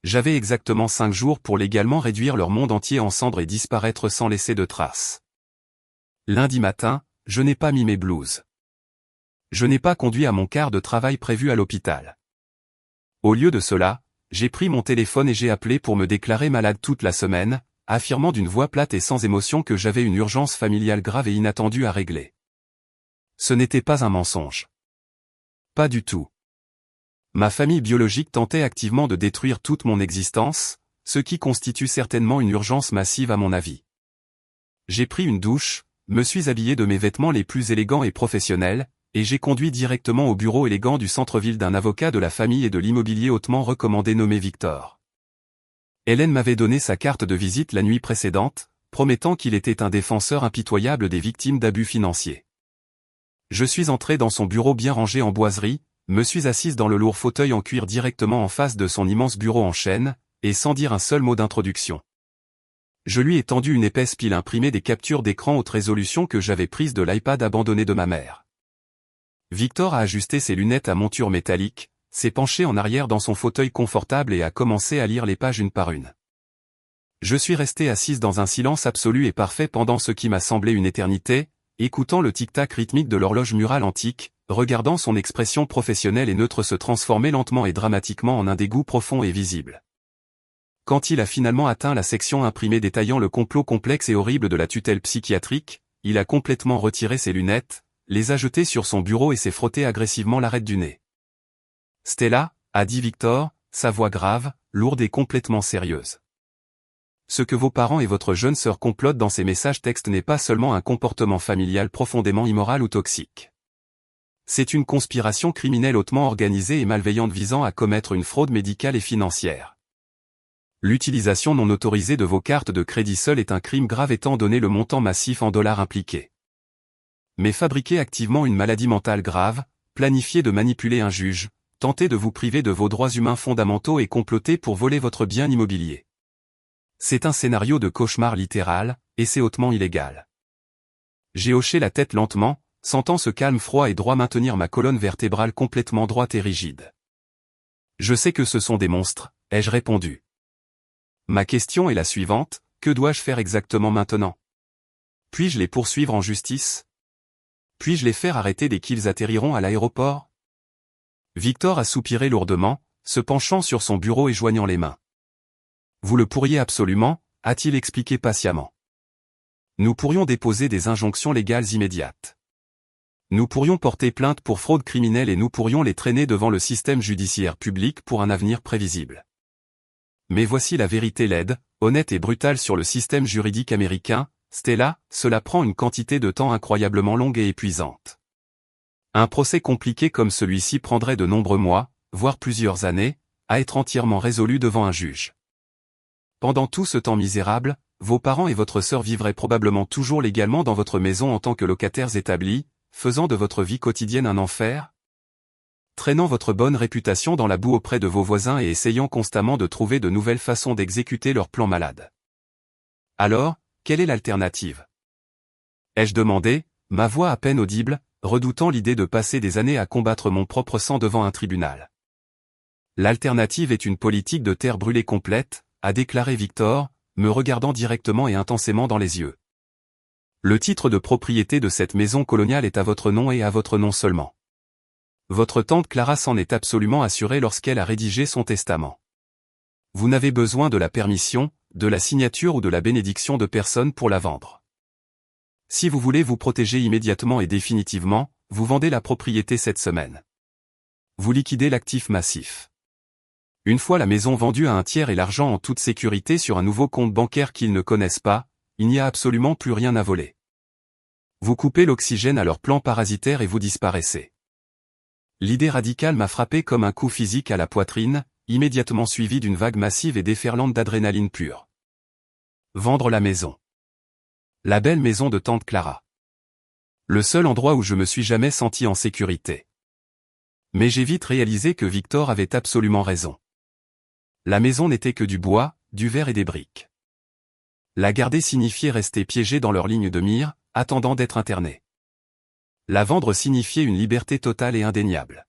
J'avais exactement 5 jours pour légalement réduire leur monde entier en cendres et disparaître sans laisser de traces. Lundi matin, je n'ai pas mis mes blouses. Je n'ai pas conduit à mon quart de travail prévu à l'hôpital. Au lieu de cela, j'ai pris mon téléphone et j'ai appelé pour me déclarer malade toute la semaine, affirmant d'une voix plate et sans émotion que j'avais une urgence familiale grave et inattendue à régler. Ce n'était pas un mensonge. Pas du tout. Ma famille biologique tentait activement de détruire toute mon existence, ce qui constitue certainement une urgence massive à mon avis. J'ai pris une douche, me suis habillé de mes vêtements les plus élégants et professionnels, et j'ai conduit directement au bureau élégant du centre-ville d'un avocat de la famille et de l'immobilier hautement recommandé nommé Victor. Hélène m'avait donné sa carte de visite la nuit précédente, promettant qu'il était un défenseur impitoyable des victimes d'abus financiers. Je suis entré dans son bureau bien rangé en boiserie, me suis assise dans le lourd fauteuil en cuir directement en face de son immense bureau en chêne, et sans dire un seul mot d'introduction. Je lui ai tendu une épaisse pile imprimée des captures d'écran haute résolution que j'avais prises de l'iPad abandonné de ma mère. Victor a ajusté ses lunettes à monture métallique, s'est penché en arrière dans son fauteuil confortable et a commencé à lire les pages une par une. Je suis resté assise dans un silence absolu et parfait pendant ce qui m'a semblé une éternité, écoutant le tic-tac rythmique de l'horloge murale antique, regardant son expression professionnelle et neutre se transformer lentement et dramatiquement en un dégoût profond et visible. Quand il a finalement atteint la section imprimée détaillant le complot complexe et horrible de la tutelle psychiatrique, il a complètement retiré ses lunettes, les a jetées sur son bureau et s'est frotté agressivement l'arête du nez. « Stella » a dit Victor, sa voix grave, lourde et complètement sérieuse. Ce que vos parents et votre jeune sœur complotent dans ces messages textes n'est pas seulement un comportement familial profondément immoral ou toxique. C'est une conspiration criminelle hautement organisée et malveillante visant à commettre une fraude médicale et financière. L'utilisation non autorisée de vos cartes de crédit seule est un crime grave étant donné le montant massif en dollars impliqué. Mais fabriquer activement une maladie mentale grave, planifier de manipuler un juge, tenter de vous priver de vos droits humains fondamentaux et comploter pour voler votre bien immobilier. C'est un scénario de cauchemar littéral, et c'est hautement illégal. J'ai hoché la tête lentement, sentant ce calme froid et droit maintenir ma colonne vertébrale complètement droite et rigide. Je sais que ce sont des monstres, ai-je répondu. Ma question est la suivante, que dois-je faire exactement maintenant? Puis-je les poursuivre en justice? Puis-je les faire arrêter dès qu'ils atterriront à l'aéroport? Victor a soupiré lourdement, se penchant sur son bureau et joignant les mains. Vous le pourriez absolument, a-t-il expliqué patiemment. Nous pourrions déposer des injonctions légales immédiates. Nous pourrions porter plainte pour fraude criminelle et nous pourrions les traîner devant le système judiciaire public pour un avenir prévisible. Mais voici la vérité laide, honnête et brutale sur le système juridique américain, Stella, cela prend une quantité de temps incroyablement longue et épuisante. Un procès compliqué comme celui-ci prendrait de nombreux mois, voire plusieurs années, à être entièrement résolu devant un juge. Pendant tout ce temps misérable, vos parents et votre sœur vivraient probablement toujours légalement dans votre maison en tant que locataires établis, faisant de votre vie quotidienne un enfer? Traînant votre bonne réputation dans la boue auprès de vos voisins et essayant constamment de trouver de nouvelles façons d'exécuter leurs plans malades. Alors, quelle est l'alternative? Ai-je demandé, ma voix à peine audible, redoutant l'idée de passer des années à combattre mon propre sang devant un tribunal. L'alternative est une politique de terre brûlée complète, a déclaré Victor, me regardant directement et intensément dans les yeux. Le titre de propriété de cette maison coloniale est à votre nom et à votre nom seulement. Votre tante Clara s'en est absolument assurée lorsqu'elle a rédigé son testament. Vous n'avez besoin de la permission, de la signature ou de la bénédiction de personne pour la vendre. Si vous voulez vous protéger immédiatement et définitivement, vous vendez la propriété cette semaine. Vous liquidez l'actif massif. Une fois la maison vendue à un tiers et l'argent en toute sécurité sur un nouveau compte bancaire qu'ils ne connaissent pas, il n'y a absolument plus rien à voler. Vous coupez l'oxygène à leur plan parasitaire et vous disparaissez. L'idée radicale m'a frappé comme un coup physique à la poitrine, immédiatement suivi d'une vague massive et déferlante d'adrénaline pure. Vendre la maison. La belle maison de tante Clara. Le seul endroit où je me suis jamais senti en sécurité. Mais j'ai vite réalisé que Victor avait absolument raison. La maison n'était que du bois, du verre et des briques. La garder signifiait rester piégé dans leur ligne de mire, attendant d'être interné. La vendre signifiait une liberté totale et indéniable.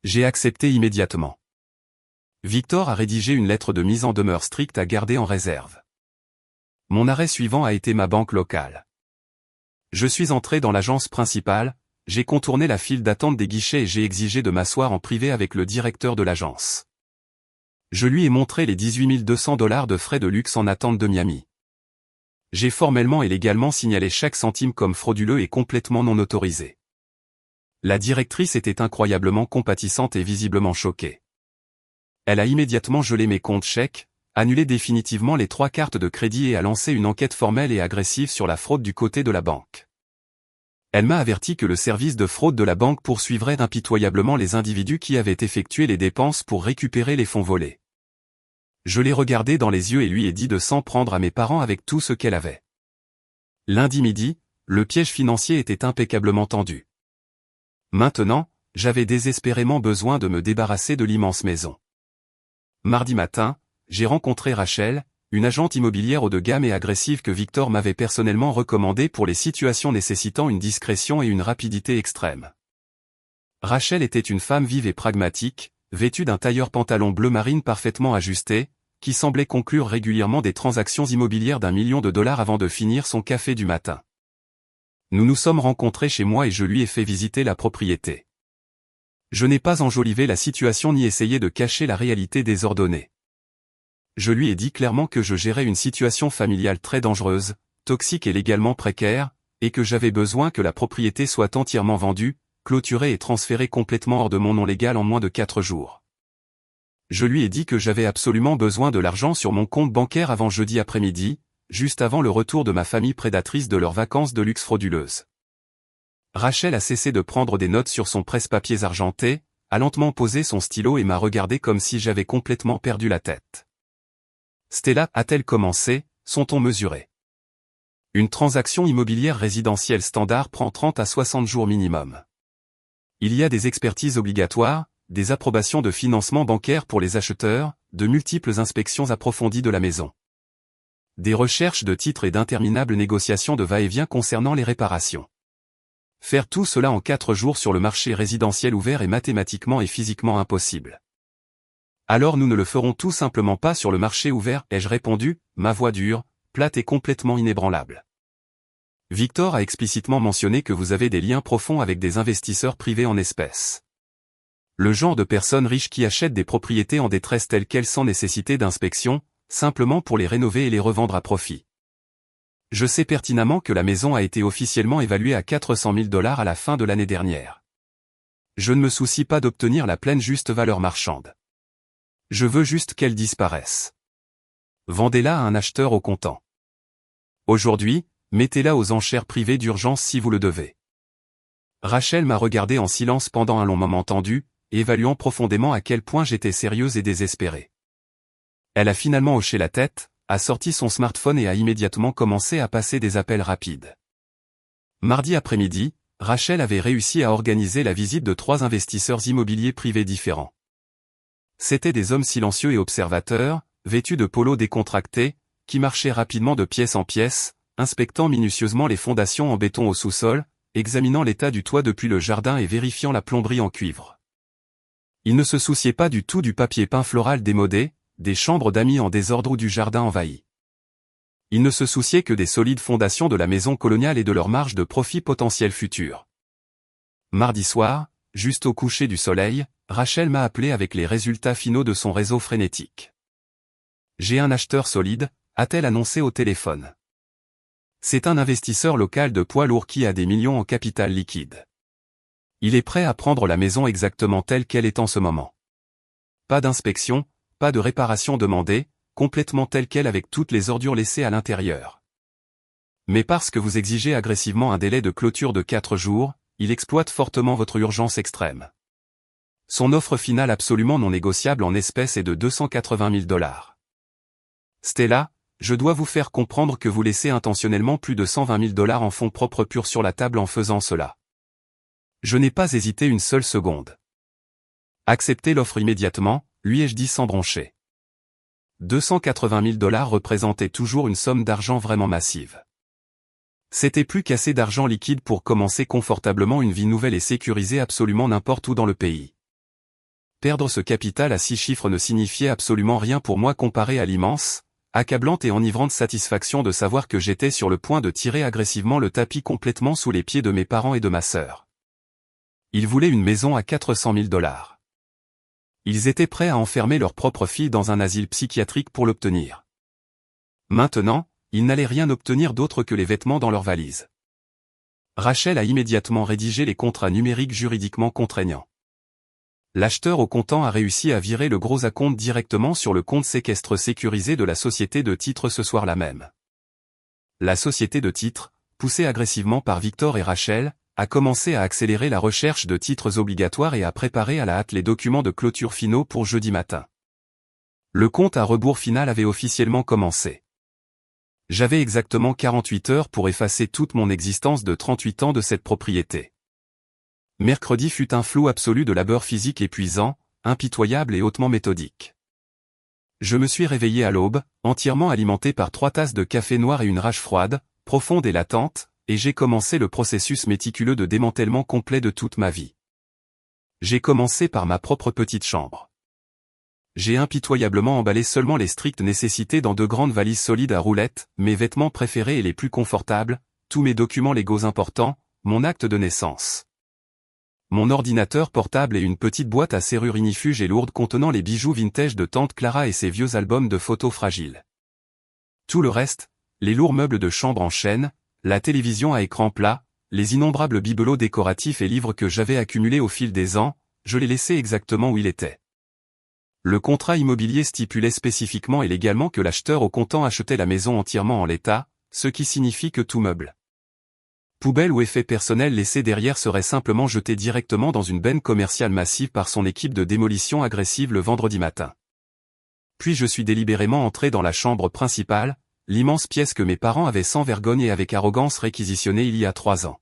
J'ai accepté immédiatement. Victor a rédigé une lettre de mise en demeure stricte à garder en réserve. Mon arrêt suivant a été ma banque locale. Je suis entré dans l'agence principale, j'ai contourné la file d'attente des guichets et j'ai exigé de m'asseoir en privé avec le directeur de l'agence. Je lui ai montré les 18 200 $ de frais de luxe en attente de Miami. J'ai formellement et légalement signalé chaque centime comme frauduleux et complètement non autorisé. La directrice était incroyablement compatissante et visiblement choquée. Elle a immédiatement gelé mes comptes chèques, annulé définitivement les 3 cartes de crédit et a lancé une enquête formelle et agressive sur la fraude du côté de la banque. Elle m'a averti que le service de fraude de la banque poursuivrait impitoyablement les individus qui avaient effectué les dépenses pour récupérer les fonds volés. Je l'ai regardé dans les yeux et lui ai dit de s'en prendre à mes parents avec tout ce qu'elle avait. Lundi midi, le piège financier était impeccablement tendu. Maintenant, j'avais désespérément besoin de me débarrasser de l'immense maison. Mardi matin, j'ai rencontré Rachel, une agente immobilière haut de gamme et agressive que Victor m'avait personnellement recommandée pour les situations nécessitant une discrétion et une rapidité extrême. Rachel était une femme vive et pragmatique, vêtue d'un tailleur pantalon bleu marine parfaitement ajusté, qui semblait conclure régulièrement des transactions immobilières d'1 million de dollars avant de finir son café du matin. Nous nous sommes rencontrés chez moi et je lui ai fait visiter la propriété. Je n'ai pas enjolivé la situation ni essayé de cacher la réalité désordonnée. Je lui ai dit clairement que je gérais une situation familiale très dangereuse, toxique et légalement précaire, et que j'avais besoin que la propriété soit entièrement vendue, clôturée et transférée complètement hors de mon nom légal en moins de 4 jours. Je lui ai dit que j'avais absolument besoin de l'argent sur mon compte bancaire avant jeudi après-midi, juste avant le retour de ma famille prédatrice de leurs vacances de luxe frauduleuses. Rachel a cessé de prendre des notes sur son presse-papiers argenté, a lentement posé son stylo et m'a regardé comme si j'avais complètement perdu la tête. Stella, a-t-elle commencé, son ton mesuré. Une transaction immobilière résidentielle standard prend 30 à 60 jours minimum. Il y a des expertises obligatoires, des approbations de financement bancaire pour les acheteurs, de multiples inspections approfondies de la maison. Des recherches de titres et d'interminables négociations de va-et-vient concernant les réparations. Faire tout cela en 4 jours sur le marché résidentiel ouvert est mathématiquement et physiquement impossible. Alors nous ne le ferons tout simplement pas sur le marché ouvert, ai-je répondu, ma voix dure, plate et complètement inébranlable. Victor a explicitement mentionné que vous avez des liens profonds avec des investisseurs privés en espèces. Le genre de personnes riches qui achètent des propriétés en détresse telles quelles sans nécessité d'inspection, simplement pour les rénover et les revendre à profit. Je sais pertinemment que la maison a été officiellement évaluée à 400 000 $ à la fin de l'année dernière. Je ne me soucie pas d'obtenir la pleine juste valeur marchande. Je veux juste qu'elle disparaisse. Vendez-la à un acheteur au comptant. Aujourd'hui, mettez-la aux enchères privées d'urgence si vous le devez. Rachel m'a regardé en silence pendant un long moment tendu, évaluant profondément à quel point j'étais sérieuse et désespérée. Elle a finalement hoché la tête, a sorti son smartphone et a immédiatement commencé à passer des appels rapides. Mardi après-midi, Rachel avait réussi à organiser la visite de 3 investisseurs immobiliers privés différents. C'étaient des hommes silencieux et observateurs, vêtus de polos décontractés, qui marchaient rapidement de pièce en pièce, inspectant minutieusement les fondations en béton au sous-sol, examinant l'état du toit depuis le jardin et vérifiant la plomberie en cuivre. Ils ne se souciaient pas du tout du papier peint floral démodé, des chambres d'amis en désordre ou du jardin envahi. Ils ne se souciaient que des solides fondations de la maison coloniale et de leur marge de profit potentiel futur. Mardi soir, juste au coucher du soleil, Rachel m'a appelé avec les résultats finaux de son réseau frénétique. J'ai un acheteur solide, a-t-elle annoncé au téléphone. C'est un investisseur local de poids lourd qui a des millions en capital liquide. Il est prêt à prendre la maison exactement telle qu'elle est en ce moment. Pas d'inspection, pas de réparation demandée, complètement telle qu'elle avec toutes les ordures laissées à l'intérieur. Mais parce que vous exigez agressivement un délai de clôture de 4 jours, il exploite fortement votre urgence extrême. Son offre finale absolument non négociable en espèces est de 280 000 $. Stella, je dois vous faire comprendre que vous laissez intentionnellement plus de 120 000 $ en fonds propres purs sur la table en faisant cela. Je n'ai pas hésité une seule seconde. Acceptez l'offre immédiatement, lui ai-je dit sans broncher. 280 000 $ représentaient toujours une somme d'argent vraiment massive. C'était plus qu'assez d'argent liquide pour commencer confortablement une vie nouvelle et sécuriser absolument n'importe où dans le pays. Perdre ce capital à 6 chiffres ne signifiait absolument rien pour moi comparé à l'immense, accablante et enivrante satisfaction de savoir que j'étais sur le point de tirer agressivement le tapis complètement sous les pieds de mes parents et de ma sœur. Ils voulaient une maison à 400 000 $. Ils étaient prêts à enfermer leur propre fille dans un asile psychiatrique pour l'obtenir. Maintenant, ils n'allaient rien obtenir d'autre que les vêtements dans leur valise. Rachel a immédiatement rédigé les contrats numériques juridiquement contraignants. L'acheteur au comptant a réussi à virer le gros acompte directement sur le compte séquestre sécurisé de la société de titres ce soir-là même. La société de titres, poussée agressivement par Victor et Rachel, a commencé à accélérer la recherche de titres obligatoires et à préparer à la hâte les documents de clôture finaux pour jeudi matin. Le compte à rebours final avait officiellement commencé. J'avais exactement 48 heures pour effacer toute mon existence de 38 ans de cette propriété. Mercredi fut un flou absolu de labeur physique épuisant, impitoyable et hautement méthodique. Je me suis réveillé à l'aube, entièrement alimenté par 3 tasses de café noir et une rage froide, profonde et latente, et j'ai commencé le processus méticuleux de démantèlement complet de toute ma vie. J'ai commencé par ma propre petite chambre. J'ai impitoyablement emballé seulement les strictes nécessités dans 2 grandes valises solides à roulettes, mes vêtements préférés et les plus confortables, tous mes documents légaux importants, mon acte de naissance. Mon ordinateur portable et une petite boîte à serrure ignifuge et lourde contenant les bijoux vintage de tante Clara et ses vieux albums de photos fragiles. Tout le reste, les lourds meubles de chambre en chêne, la télévision à écran plat, les innombrables bibelots décoratifs et livres que j'avais accumulés au fil des ans, je les laissais exactement où il était. Le contrat immobilier stipulait spécifiquement et légalement que l'acheteur au comptant achetait la maison entièrement en l'état, ce qui signifie que tout meuble, poubelle ou effet personnel laissé derrière serait simplement jeté directement dans une benne commerciale massive par son équipe de démolition agressive le vendredi matin. Puis je suis délibérément entré dans la chambre principale, l'immense pièce que mes parents avaient sans vergogne et avec arrogance réquisitionnée il y a 3 ans.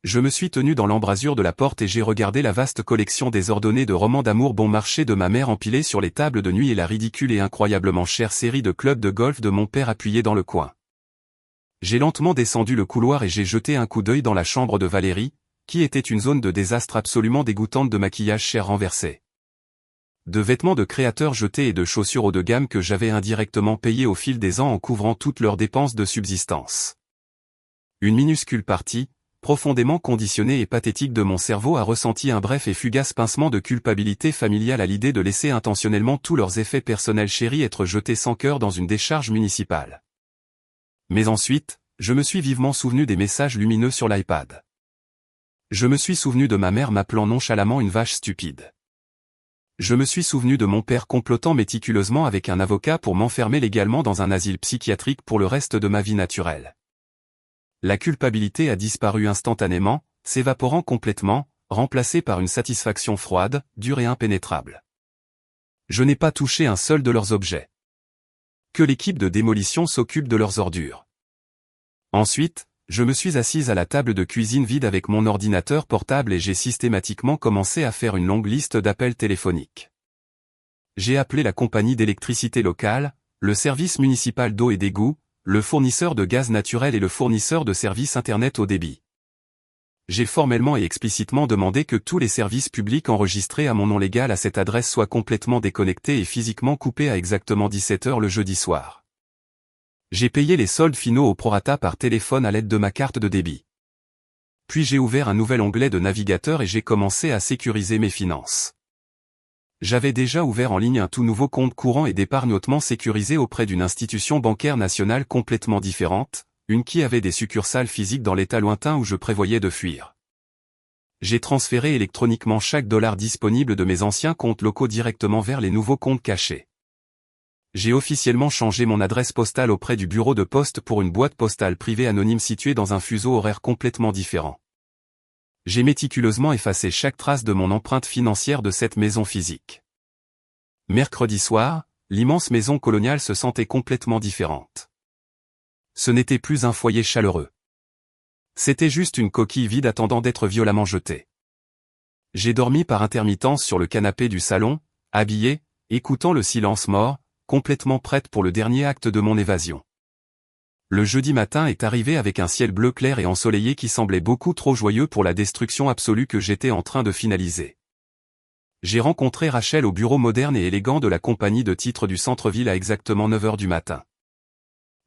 Je me suis tenu dans l'embrasure de la porte et j'ai regardé la vaste collection désordonnée de romans d'amour bon marché de ma mère empilée sur les tables de nuit et la ridicule et incroyablement chère série de clubs de golf de mon père appuyée dans le coin. J'ai lentement descendu le couloir et j'ai jeté un coup d'œil dans la chambre de Valérie, qui était une zone de désastre absolument dégoûtante de maquillage cher renversé, de vêtements de créateurs jetés et de chaussures haut de gamme que j'avais indirectement payées au fil des ans en couvrant toutes leurs dépenses de subsistance. Une minuscule partie, profondément conditionnée et pathétique de mon cerveau a ressenti un bref et fugace pincement de culpabilité familiale à l'idée de laisser intentionnellement tous leurs effets personnels chéris être jetés sans cœur dans une décharge municipale. Mais ensuite, je me suis vivement souvenu des messages lumineux sur l'iPad. Je me suis souvenu de ma mère m'appelant nonchalamment une vache stupide. Je me suis souvenu de mon père complotant méticuleusement avec un avocat pour m'enfermer légalement dans un asile psychiatrique pour le reste de ma vie naturelle. La culpabilité a disparu instantanément, s'évaporant complètement, remplacée par une satisfaction froide, dure et impénétrable. Je n'ai pas touché un seul de leurs objets. Que l'équipe de démolition s'occupe de leurs ordures. Ensuite, je me suis assise à la table de cuisine vide avec mon ordinateur portable et j'ai systématiquement commencé à faire une longue liste d'appels téléphoniques. J'ai appelé la compagnie d'électricité locale, le service municipal d'eau et d'égout, le fournisseur de gaz naturel et le fournisseur de services Internet haut débit. J'ai formellement et explicitement demandé que tous les services publics enregistrés à mon nom légal à cette adresse soient complètement déconnectés et physiquement coupés à exactement 17 h le jeudi soir. J'ai payé les soldes finaux au prorata par téléphone à l'aide de ma carte de débit. Puis j'ai ouvert un nouvel onglet de navigateur et j'ai commencé à sécuriser mes finances. J'avais déjà ouvert en ligne un tout nouveau compte courant et d'épargne hautement sécurisé auprès d'une institution bancaire nationale complètement différente, une qui avait des succursales physiques dans l'état lointain où je prévoyais de fuir. J'ai transféré électroniquement chaque dollar disponible de mes anciens comptes locaux directement vers les nouveaux comptes cachés. J'ai officiellement changé mon adresse postale auprès du bureau de poste pour une boîte postale privée anonyme située dans un fuseau horaire complètement différent. J'ai méticuleusement effacé chaque trace de mon empreinte financière de cette maison physique. Mercredi soir, l'immense maison coloniale se sentait complètement différente. Ce n'était plus un foyer chaleureux. C'était juste une coquille vide attendant d'être violemment jetée. J'ai dormi par intermittence sur le canapé du salon, habillé, écoutant le silence mort, complètement prête pour le dernier acte de mon évasion. Le jeudi matin est arrivé avec un ciel bleu clair et ensoleillé qui semblait beaucoup trop joyeux pour la destruction absolue que j'étais en train de finaliser. J'ai rencontré Rachel au bureau moderne et élégant de la compagnie de titres du centre-ville à exactement 9 h du matin.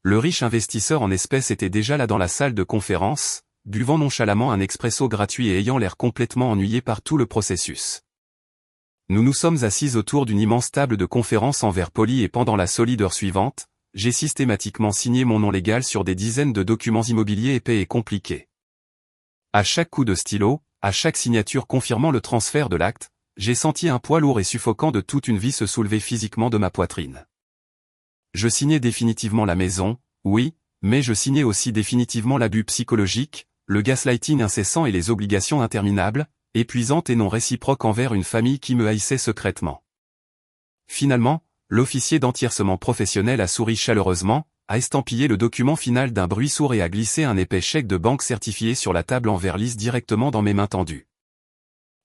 Le riche investisseur en espèces était déjà là dans la salle de conférence, buvant nonchalamment un expresso gratuit et ayant l'air complètement ennuyé par tout le processus. Nous nous sommes assis autour d'une immense table de conférence en verre poli et pendant la solide heure suivante, j'ai systématiquement signé mon nom légal sur des dizaines de documents immobiliers épais et compliqués. À chaque coup de stylo, à chaque signature confirmant le transfert de l'acte, j'ai senti un poids lourd et suffocant de toute une vie se soulever physiquement de ma poitrine. Je signais définitivement la maison, oui, mais je signais aussi définitivement l'abus psychologique, le gaslighting incessant et les obligations interminables, épuisantes et non réciproques envers une famille qui me haïssait secrètement. Finalement, l'officier d'entiercement professionnel a souri chaleureusement, a estampillé le document final d'un bruit sourd et a glissé un épais chèque de banque certifié sur la table en verre lisse directement dans mes mains tendues.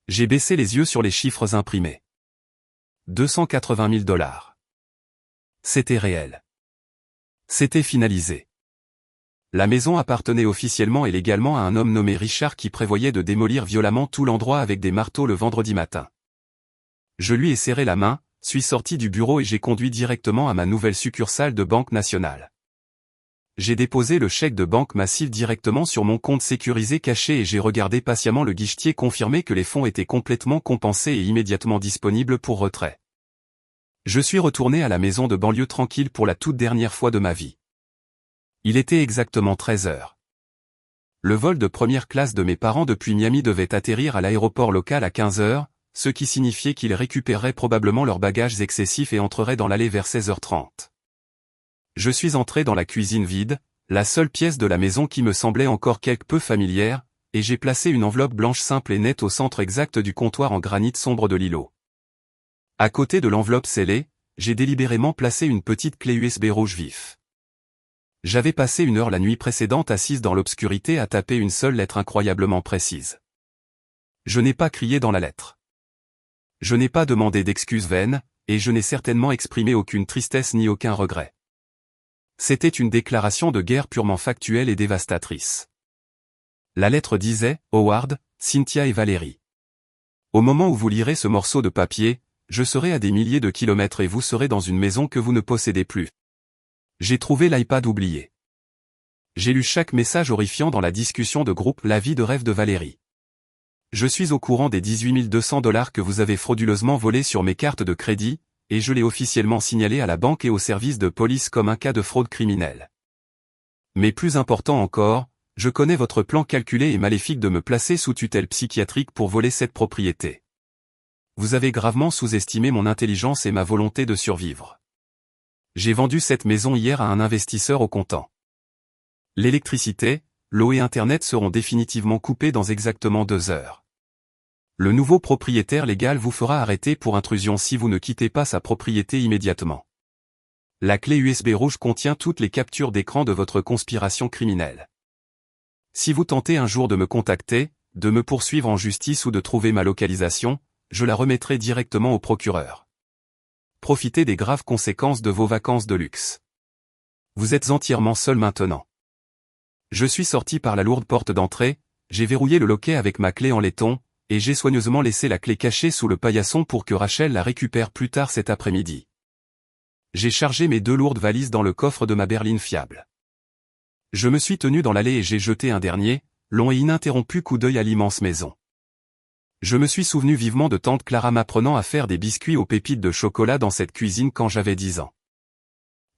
J'ai baissé les yeux sur les chiffres imprimés. 280 000 $. C'était réel. C'était finalisé. La maison appartenait officiellement et légalement à un homme nommé Richard qui prévoyait de démolir violemment tout l'endroit avec des marteaux le vendredi matin. Je lui ai serré la main, suis sorti du bureau et j'ai conduit directement à ma nouvelle succursale de Banque Nationale. J'ai déposé le chèque de banque massif directement sur mon compte sécurisé caché et j'ai regardé patiemment le guichetier confirmer que les fonds étaient complètement compensés et immédiatement disponibles pour retrait. Je suis retourné à la maison de banlieue tranquille pour la toute dernière fois de ma vie. Il était exactement 13 h. Le vol de première classe de mes parents depuis Miami devait atterrir à l'aéroport local à 15 h, ce qui signifiait qu'ils récupéreraient probablement leurs bagages excessifs et entreraient dans l'allée vers 16 h 30. Je suis entré dans la cuisine vide, la seule pièce de la maison qui me semblait encore quelque peu familière, et j'ai placé une enveloppe blanche simple et nette au centre exact du comptoir en granit sombre de l'îlot. À côté de l'enveloppe scellée, j'ai délibérément placé une petite clé USB rouge vif. J'avais passé une heure la nuit précédente assise dans l'obscurité à taper une seule lettre incroyablement précise. Je n'ai pas crié dans la lettre. Je n'ai pas demandé d'excuses vaines, et je n'ai certainement exprimé aucune tristesse ni aucun regret. C'était une déclaration de guerre purement factuelle et dévastatrice. La lettre disait « Howard, Cynthia et Valérie. Au moment où vous lirez ce morceau de papier, je serai à des milliers de kilomètres et vous serez dans une maison que vous ne possédez plus. » J'ai trouvé l'iPad oublié. J'ai lu chaque message horrifiant dans la discussion de groupe La vie de rêve de Valérie. Je suis au courant des 18 200 $ que vous avez frauduleusement volés sur mes cartes de crédit, et je l'ai officiellement signalé à la banque et au service de police comme un cas de fraude criminelle. Mais plus important encore, je connais votre plan calculé et maléfique de me placer sous tutelle psychiatrique pour voler cette propriété. Vous avez gravement sous-estimé mon intelligence et ma volonté de survivre. J'ai vendu cette maison hier à un investisseur au comptant. L'électricité, l'eau et Internet seront définitivement coupés dans exactement 2 heures. Le nouveau propriétaire légal vous fera arrêter pour intrusion si vous ne quittez pas sa propriété immédiatement. La clé USB rouge contient toutes les captures d'écran de votre conspiration criminelle. Si vous tentez un jour de me contacter, de me poursuivre en justice ou de trouver ma localisation, je la remettrai directement au procureur. Profitez des graves conséquences de vos vacances de luxe. Vous êtes entièrement seul maintenant. Je suis sorti par la lourde porte d'entrée, j'ai verrouillé le loquet avec ma clé en laiton, et j'ai soigneusement laissé la clé cachée sous le paillasson pour que Rachel la récupère plus tard cet après-midi. J'ai chargé mes 2 lourdes valises dans le coffre de ma berline fiable. Je me suis tenu dans l'allée et j'ai jeté un dernier, long et ininterrompu coup d'œil à l'immense maison. Je me suis souvenu vivement de tante Clara m'apprenant à faire des biscuits aux pépites de chocolat dans cette cuisine quand j'avais 10 ans.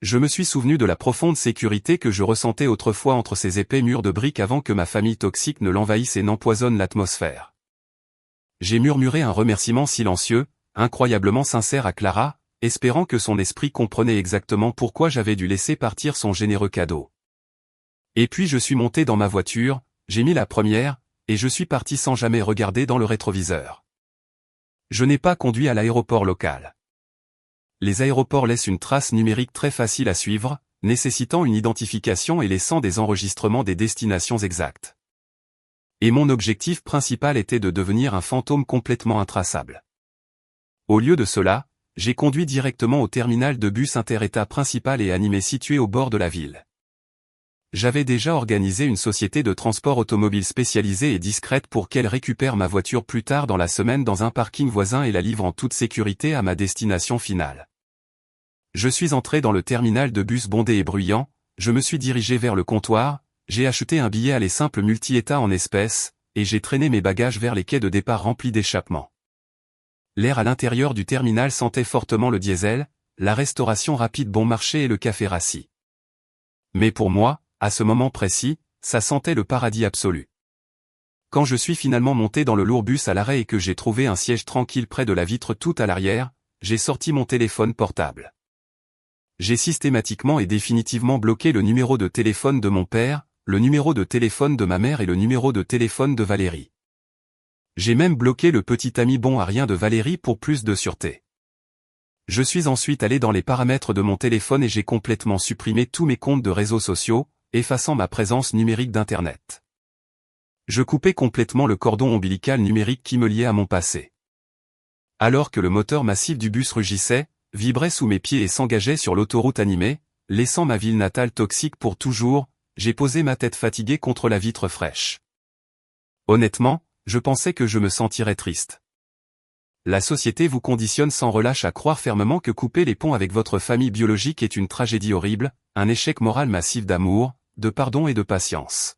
Je me suis souvenu de la profonde sécurité que je ressentais autrefois entre ces épais murs de briques avant que ma famille toxique ne l'envahisse et n'empoisonne l'atmosphère. J'ai murmuré un remerciement silencieux, incroyablement sincère à Clara, espérant que son esprit comprenait exactement pourquoi j'avais dû laisser partir son généreux cadeau. Et puis je suis monté dans ma voiture, j'ai mis la première, et je suis parti sans jamais regarder dans le rétroviseur. Je n'ai pas conduit à l'aéroport local. Les aéroports laissent une trace numérique très facile à suivre, nécessitant une identification et laissant des enregistrements des destinations exactes. Et mon objectif principal était de devenir un fantôme complètement intraçable. Au lieu de cela, j'ai conduit directement au terminal de bus inter-État principal et animé situé au bord de la ville. J'avais déjà organisé une société de transport automobile spécialisée et discrète pour qu'elle récupère ma voiture plus tard dans la semaine dans un parking voisin et la livre en toute sécurité à ma destination finale. Je suis entré dans le terminal de bus bondé et bruyant, je me suis dirigé vers le comptoir, j'ai acheté un billet aller simple multi-état en espèces, et j'ai traîné mes bagages vers les quais de départ remplis d'échappements. L'air à l'intérieur du terminal sentait fortement le diesel, la restauration rapide bon marché et le café rassis. Mais pour moi, à ce moment précis, ça sentait le paradis absolu. Quand je suis finalement monté dans le lourd bus à l'arrêt et que j'ai trouvé un siège tranquille près de la vitre tout à l'arrière, j'ai sorti mon téléphone portable. J'ai systématiquement et définitivement bloqué le numéro de téléphone de mon père, le numéro de téléphone de ma mère et le numéro de téléphone de Valérie. J'ai même bloqué le petit ami bon à rien de Valérie pour plus de sûreté. Je suis ensuite allé dans les paramètres de mon téléphone et j'ai complètement supprimé tous mes comptes de réseaux sociaux, effaçant ma présence numérique d'Internet. Je coupais complètement le cordon ombilical numérique qui me liait à mon passé. Alors que le moteur massif du bus rugissait, vibrait sous mes pieds et s'engageait sur l'autoroute animée, laissant ma ville natale toxique pour toujours, j'ai posé ma tête fatiguée contre la vitre fraîche. Honnêtement, je pensais que je me sentirais triste. La société vous conditionne sans relâche à croire fermement que couper les ponts avec votre famille biologique est une tragédie horrible, un échec moral massif d'amour, de pardon et de patience.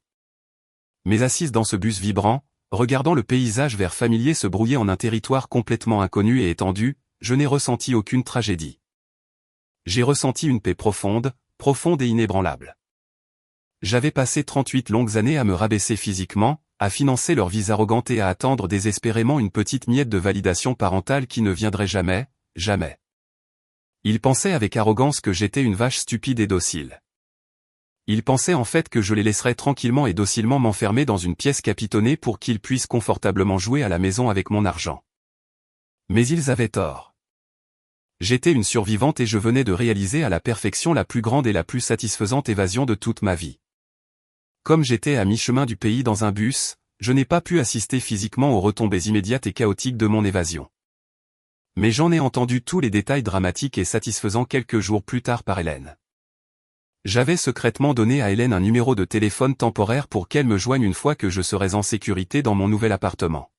Mais assise dans ce bus vibrant, regardant le paysage vert familier se brouiller en un territoire complètement inconnu et étendu, je n'ai ressenti aucune tragédie. J'ai ressenti une paix profonde, profonde et inébranlable. J'avais passé 38 longues années à me rabaisser physiquement, à financer leur vie arrogante et à attendre désespérément une petite miette de validation parentale qui ne viendrait jamais, jamais. Ils pensaient avec arrogance que j'étais une vache stupide et docile. Ils pensaient en fait que je les laisserais tranquillement et docilement m'enfermer dans une pièce capitonnée pour qu'ils puissent confortablement jouer à la maison avec mon argent. Mais ils avaient tort. J'étais une survivante et je venais de réaliser à la perfection la plus grande et la plus satisfaisante évasion de toute ma vie. Comme j'étais à mi-chemin du pays dans un bus, je n'ai pas pu assister physiquement aux retombées immédiates et chaotiques de mon évasion. Mais j'en ai entendu tous les détails dramatiques et satisfaisants quelques jours plus tard par Hélène. J'avais secrètement donné à Hélène un numéro de téléphone temporaire pour qu'elle me joigne une fois que je serais en sécurité dans mon nouvel appartement.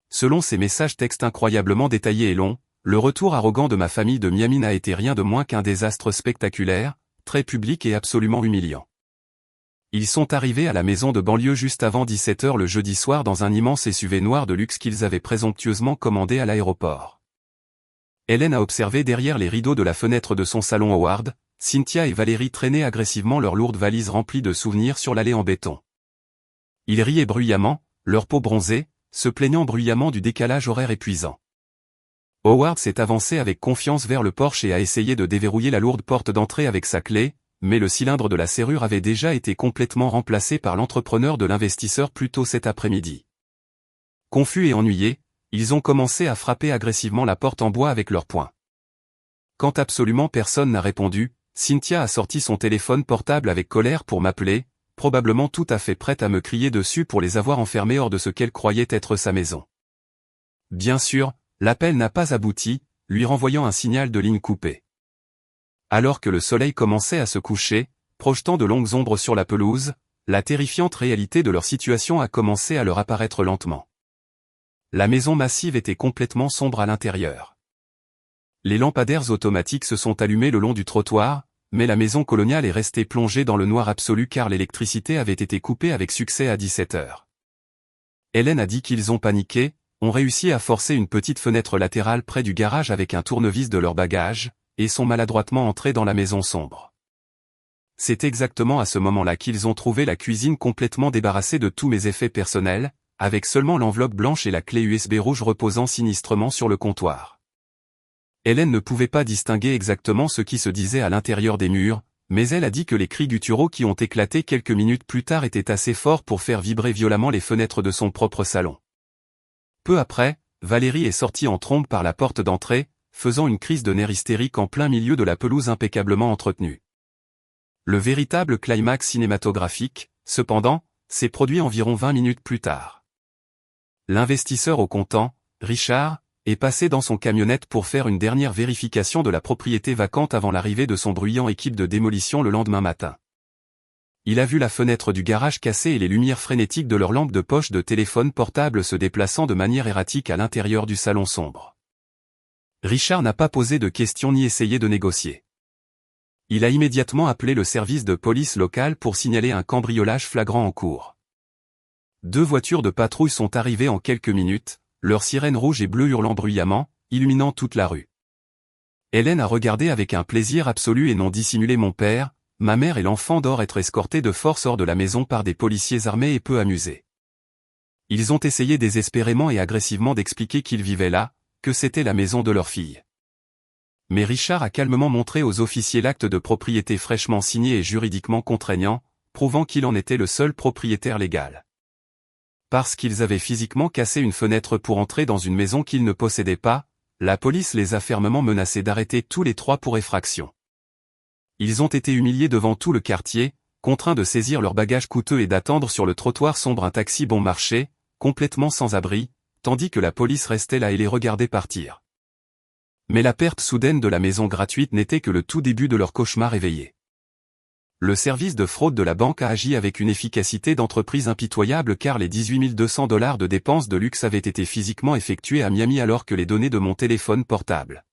Selon ces messages textes incroyablement détaillés et longs, le retour arrogant de ma famille de Miami n'a été rien de moins qu'un désastre spectaculaire, très public et absolument humiliant. Ils sont arrivés à la maison de banlieue juste avant 17 h le jeudi soir dans un immense SUV noir de luxe qu'ils avaient présomptueusement commandé à l'aéroport. Hélène a observé derrière les rideaux de la fenêtre de son salon Howard, Cynthia et Valérie traînaient agressivement leurs lourdes valises remplies de souvenirs sur l'allée en béton. Ils riaient bruyamment, leur peau bronzée, se plaignant bruyamment du décalage horaire épuisant. Howard s'est avancé avec confiance vers le porche et a essayé de déverrouiller la lourde porte d'entrée avec sa clé, mais le cylindre de la serrure avait déjà été complètement remplacé par l'entrepreneur de l'investisseur plus tôt cet après-midi. Confus et ennuyés, ils ont commencé à frapper agressivement la porte en bois avec leurs poings. Quand absolument personne n'a répondu, Cynthia a sorti son téléphone portable avec colère pour m'appeler, probablement tout à fait prête à me crier dessus pour les avoir enfermés hors de ce qu'elle croyait être sa maison. Bien sûr, l'appel n'a pas abouti, lui renvoyant un signal de ligne coupée. Alors que le soleil commençait à se coucher, projetant de longues ombres sur la pelouse, la terrifiante réalité de leur situation a commencé à leur apparaître lentement. La maison massive était complètement sombre à l'intérieur. Les lampadaires automatiques se sont allumés le long du trottoir, mais la maison coloniale est restée plongée dans le noir absolu car l'électricité avait été coupée avec succès à 17 heures. Hélène a dit qu'ils ont paniqué, ont réussi à forcer une petite fenêtre latérale près du garage avec un tournevis de leurs bagages, et sont maladroitement entrés dans la maison sombre. C'est exactement à ce moment-là qu'ils ont trouvé la cuisine complètement débarrassée de tous mes effets personnels, avec seulement l'enveloppe blanche et la clé USB rouge reposant sinistrement sur le comptoir. Hélène ne pouvait pas distinguer exactement ce qui se disait à l'intérieur des murs, mais elle a dit que les cris gutturaux qui ont éclaté quelques minutes plus tard étaient assez forts pour faire vibrer violemment les fenêtres de son propre salon. Peu après, Valérie est sortie en trombe par la porte d'entrée, faisant une crise de nerfs hystérique en plein milieu de la pelouse impeccablement entretenue. Le véritable climax cinématographique, cependant, s'est produit environ 20 minutes plus tard. L'investisseur au comptant, Richard, est passé dans son camionnette pour faire une dernière vérification de la propriété vacante avant l'arrivée de son bruyant équipe de démolition le lendemain matin. Il a vu la fenêtre du garage cassée et les lumières frénétiques de leur lampe de poche de téléphone portable se déplaçant de manière erratique à l'intérieur du salon sombre. Richard n'a pas posé de questions ni essayé de négocier. Il a immédiatement appelé le service de police local pour signaler un cambriolage flagrant en cours. 2 voitures de patrouille sont arrivées en quelques minutes, leurs sirènes rouges et bleues hurlant bruyamment, illuminant toute la rue. Hélène a regardé avec un plaisir absolu et non dissimulé mon père, ma mère et l'enfant d'or être escortés de force hors de la maison par des policiers armés et peu amusés. Ils ont essayé désespérément et agressivement d'expliquer qu'ils vivaient là, que c'était la maison de leur fille. Mais Richard a calmement montré aux officiers l'acte de propriété fraîchement signé et juridiquement contraignant, prouvant qu'il en était le seul propriétaire légal. Parce qu'ils avaient physiquement cassé une fenêtre pour entrer dans une maison qu'ils ne possédaient pas, la police les a fermement menacés d'arrêter tous les 3 pour effraction. Ils ont été humiliés devant tout le quartier, contraints de saisir leurs bagages coûteux et d'attendre sur le trottoir sombre un taxi bon marché, complètement sans abri, tandis que la police restait là et les regardait partir. Mais la perte soudaine de la maison gratuite n'était que le tout début de leur cauchemar éveillé. Le service de fraude de la banque a agi avec une efficacité d'entreprise impitoyable car les $18 200 de dépenses de luxe avaient été physiquement effectuées à Miami alors que les données de mon téléphone portable,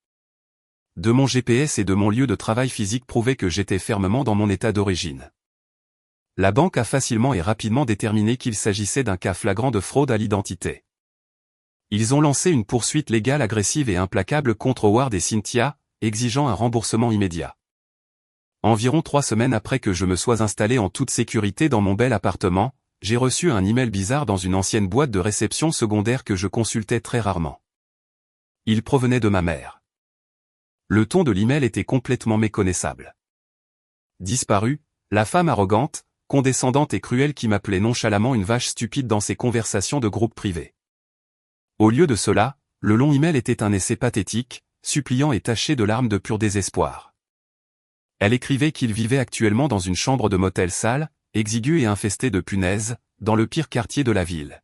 de mon GPS et de mon lieu de travail physique prouvaient que j'étais fermement dans mon état d'origine. La banque a facilement et rapidement déterminé qu'il s'agissait d'un cas flagrant de fraude à l'identité. Ils ont lancé une poursuite légale agressive et implacable contre Howard et Cynthia, exigeant un remboursement immédiat. Environ 3 semaines après que je me sois installé en toute sécurité dans mon bel appartement, j'ai reçu un email bizarre dans une ancienne boîte de réception secondaire que je consultais très rarement. Il provenait de ma mère. Le ton de l'email était complètement méconnaissable. Disparue, la femme arrogante, condescendante et cruelle qui m'appelait nonchalamment une vache stupide dans ses conversations de groupe privé. Au lieu de cela, le long email était un essai pathétique, suppliant et taché de larmes de pur désespoir. Elle écrivait qu'il vivait actuellement dans une chambre de motel sale, exiguë et infestée de punaises, dans le pire quartier de la ville.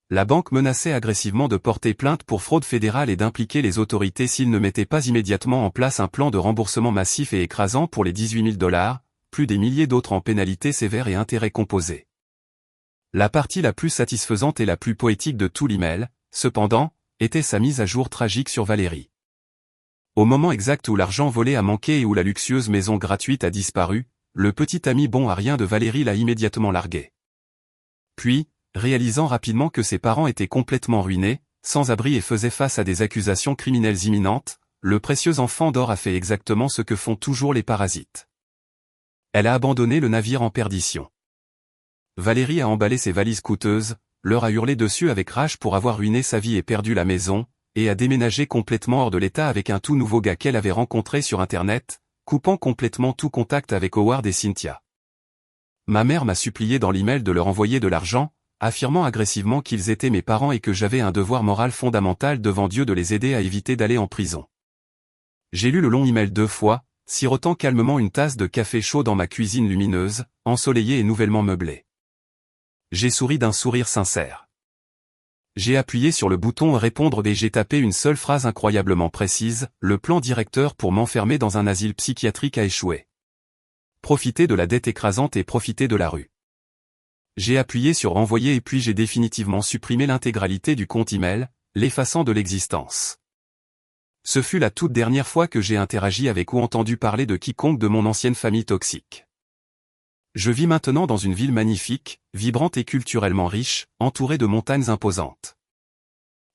La banque menaçait agressivement de porter plainte pour fraude fédérale et d'impliquer les autorités s'ils ne mettaient pas immédiatement en place un plan de remboursement massif et écrasant pour les $18 000, plus des milliers d'autres en pénalités sévères et intérêts composés. La partie la plus satisfaisante et la plus poétique de tout l'email, cependant, était sa mise à jour tragique sur Valérie. Au moment exact où l'argent volé a manqué et où la luxueuse maison gratuite a disparu, le petit ami bon à rien de Valérie l'a immédiatement largué. Puis, réalisant rapidement que ses parents étaient complètement ruinés, sans abri et faisaient face à des accusations criminelles imminentes, le précieux enfant d'or a fait exactement ce que font toujours les parasites. Elle a abandonné le navire en perdition. Valérie a emballé ses valises coûteuses, leur a hurlé dessus avec rage pour avoir ruiné sa vie et perdu la maison, et a déménagé complètement hors de l'état avec un tout nouveau gars qu'elle avait rencontré sur Internet, coupant complètement tout contact avec Howard et Cynthia. Ma mère m'a supplié dans l'email de leur envoyer de l'argent, affirmant agressivement qu'ils étaient mes parents et que j'avais un devoir moral fondamental devant Dieu de les aider à éviter d'aller en prison. J'ai lu le long email 2 fois, sirotant calmement une tasse de café chaud dans ma cuisine lumineuse, ensoleillée et nouvellement meublée. J'ai souri d'un sourire sincère. J'ai appuyé sur le bouton « Répondre » et j'ai tapé une seule phrase incroyablement précise, le plan directeur pour m'enfermer dans un asile psychiatrique a échoué. Profiter de la dette écrasante et profiter de la rue. J'ai appuyé sur « Envoyer » et puis j'ai définitivement supprimé l'intégralité du compte email, l'effaçant de l'existence. Ce fut la toute dernière fois que j'ai interagi avec ou entendu parler de quiconque de mon ancienne famille toxique. Je vis maintenant dans une ville magnifique, vibrante et culturellement riche, entourée de montagnes imposantes.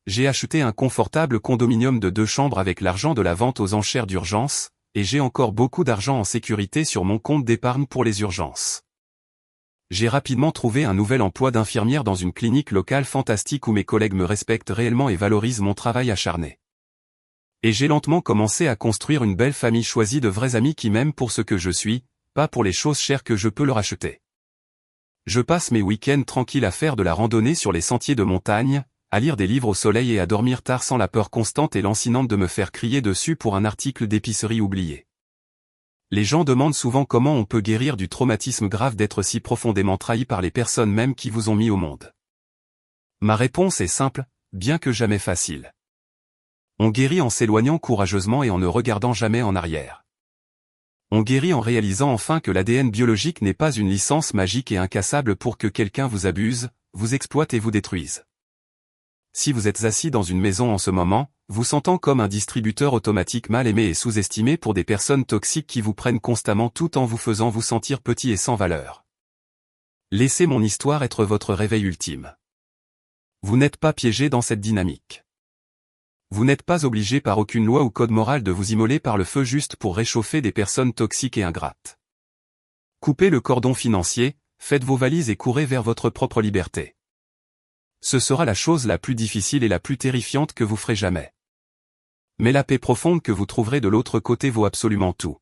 J'ai acheté un confortable condominium de 2 chambres avec l'argent de la vente aux enchères d'urgence, et j'ai encore beaucoup d'argent en sécurité sur mon compte d'épargne pour les urgences. J'ai rapidement trouvé un nouvel emploi d'infirmière dans une clinique locale fantastique où mes collègues me respectent réellement et valorisent mon travail acharné. Et j'ai lentement commencé à construire une belle famille choisie de vrais amis qui m'aiment pour ce que je suis, pas pour les choses chères que je peux leur acheter. Je passe mes week-ends tranquilles à faire de la randonnée sur les sentiers de montagne, à lire des livres au soleil et à dormir tard sans la peur constante et lancinante de me faire crier dessus pour un article d'épicerie oublié. Les gens demandent souvent comment on peut guérir du traumatisme grave d'être si profondément trahi par les personnes même qui vous ont mis au monde. Ma réponse est simple, bien que jamais facile. On guérit en s'éloignant courageusement et en ne regardant jamais en arrière. On guérit en réalisant enfin que l'ADN biologique n'est pas une licence magique et incassable pour que quelqu'un vous abuse, vous exploite et vous détruise. Si vous êtes assis dans une maison en ce moment, vous sentant comme un distributeur automatique mal aimé et sous-estimé pour des personnes toxiques qui vous prennent constamment tout en vous faisant vous sentir petit et sans valeur. Laissez mon histoire être votre réveil ultime. Vous n'êtes pas piégé dans cette dynamique. Vous n'êtes pas obligé par aucune loi ou code moral de vous immoler par le feu juste pour réchauffer des personnes toxiques et ingrates. Coupez le cordon financier, faites vos valises et courez vers votre propre liberté. Ce sera la chose la plus difficile et la plus terrifiante que vous ferez jamais. Mais la paix profonde que vous trouverez de l'autre côté vaut absolument tout.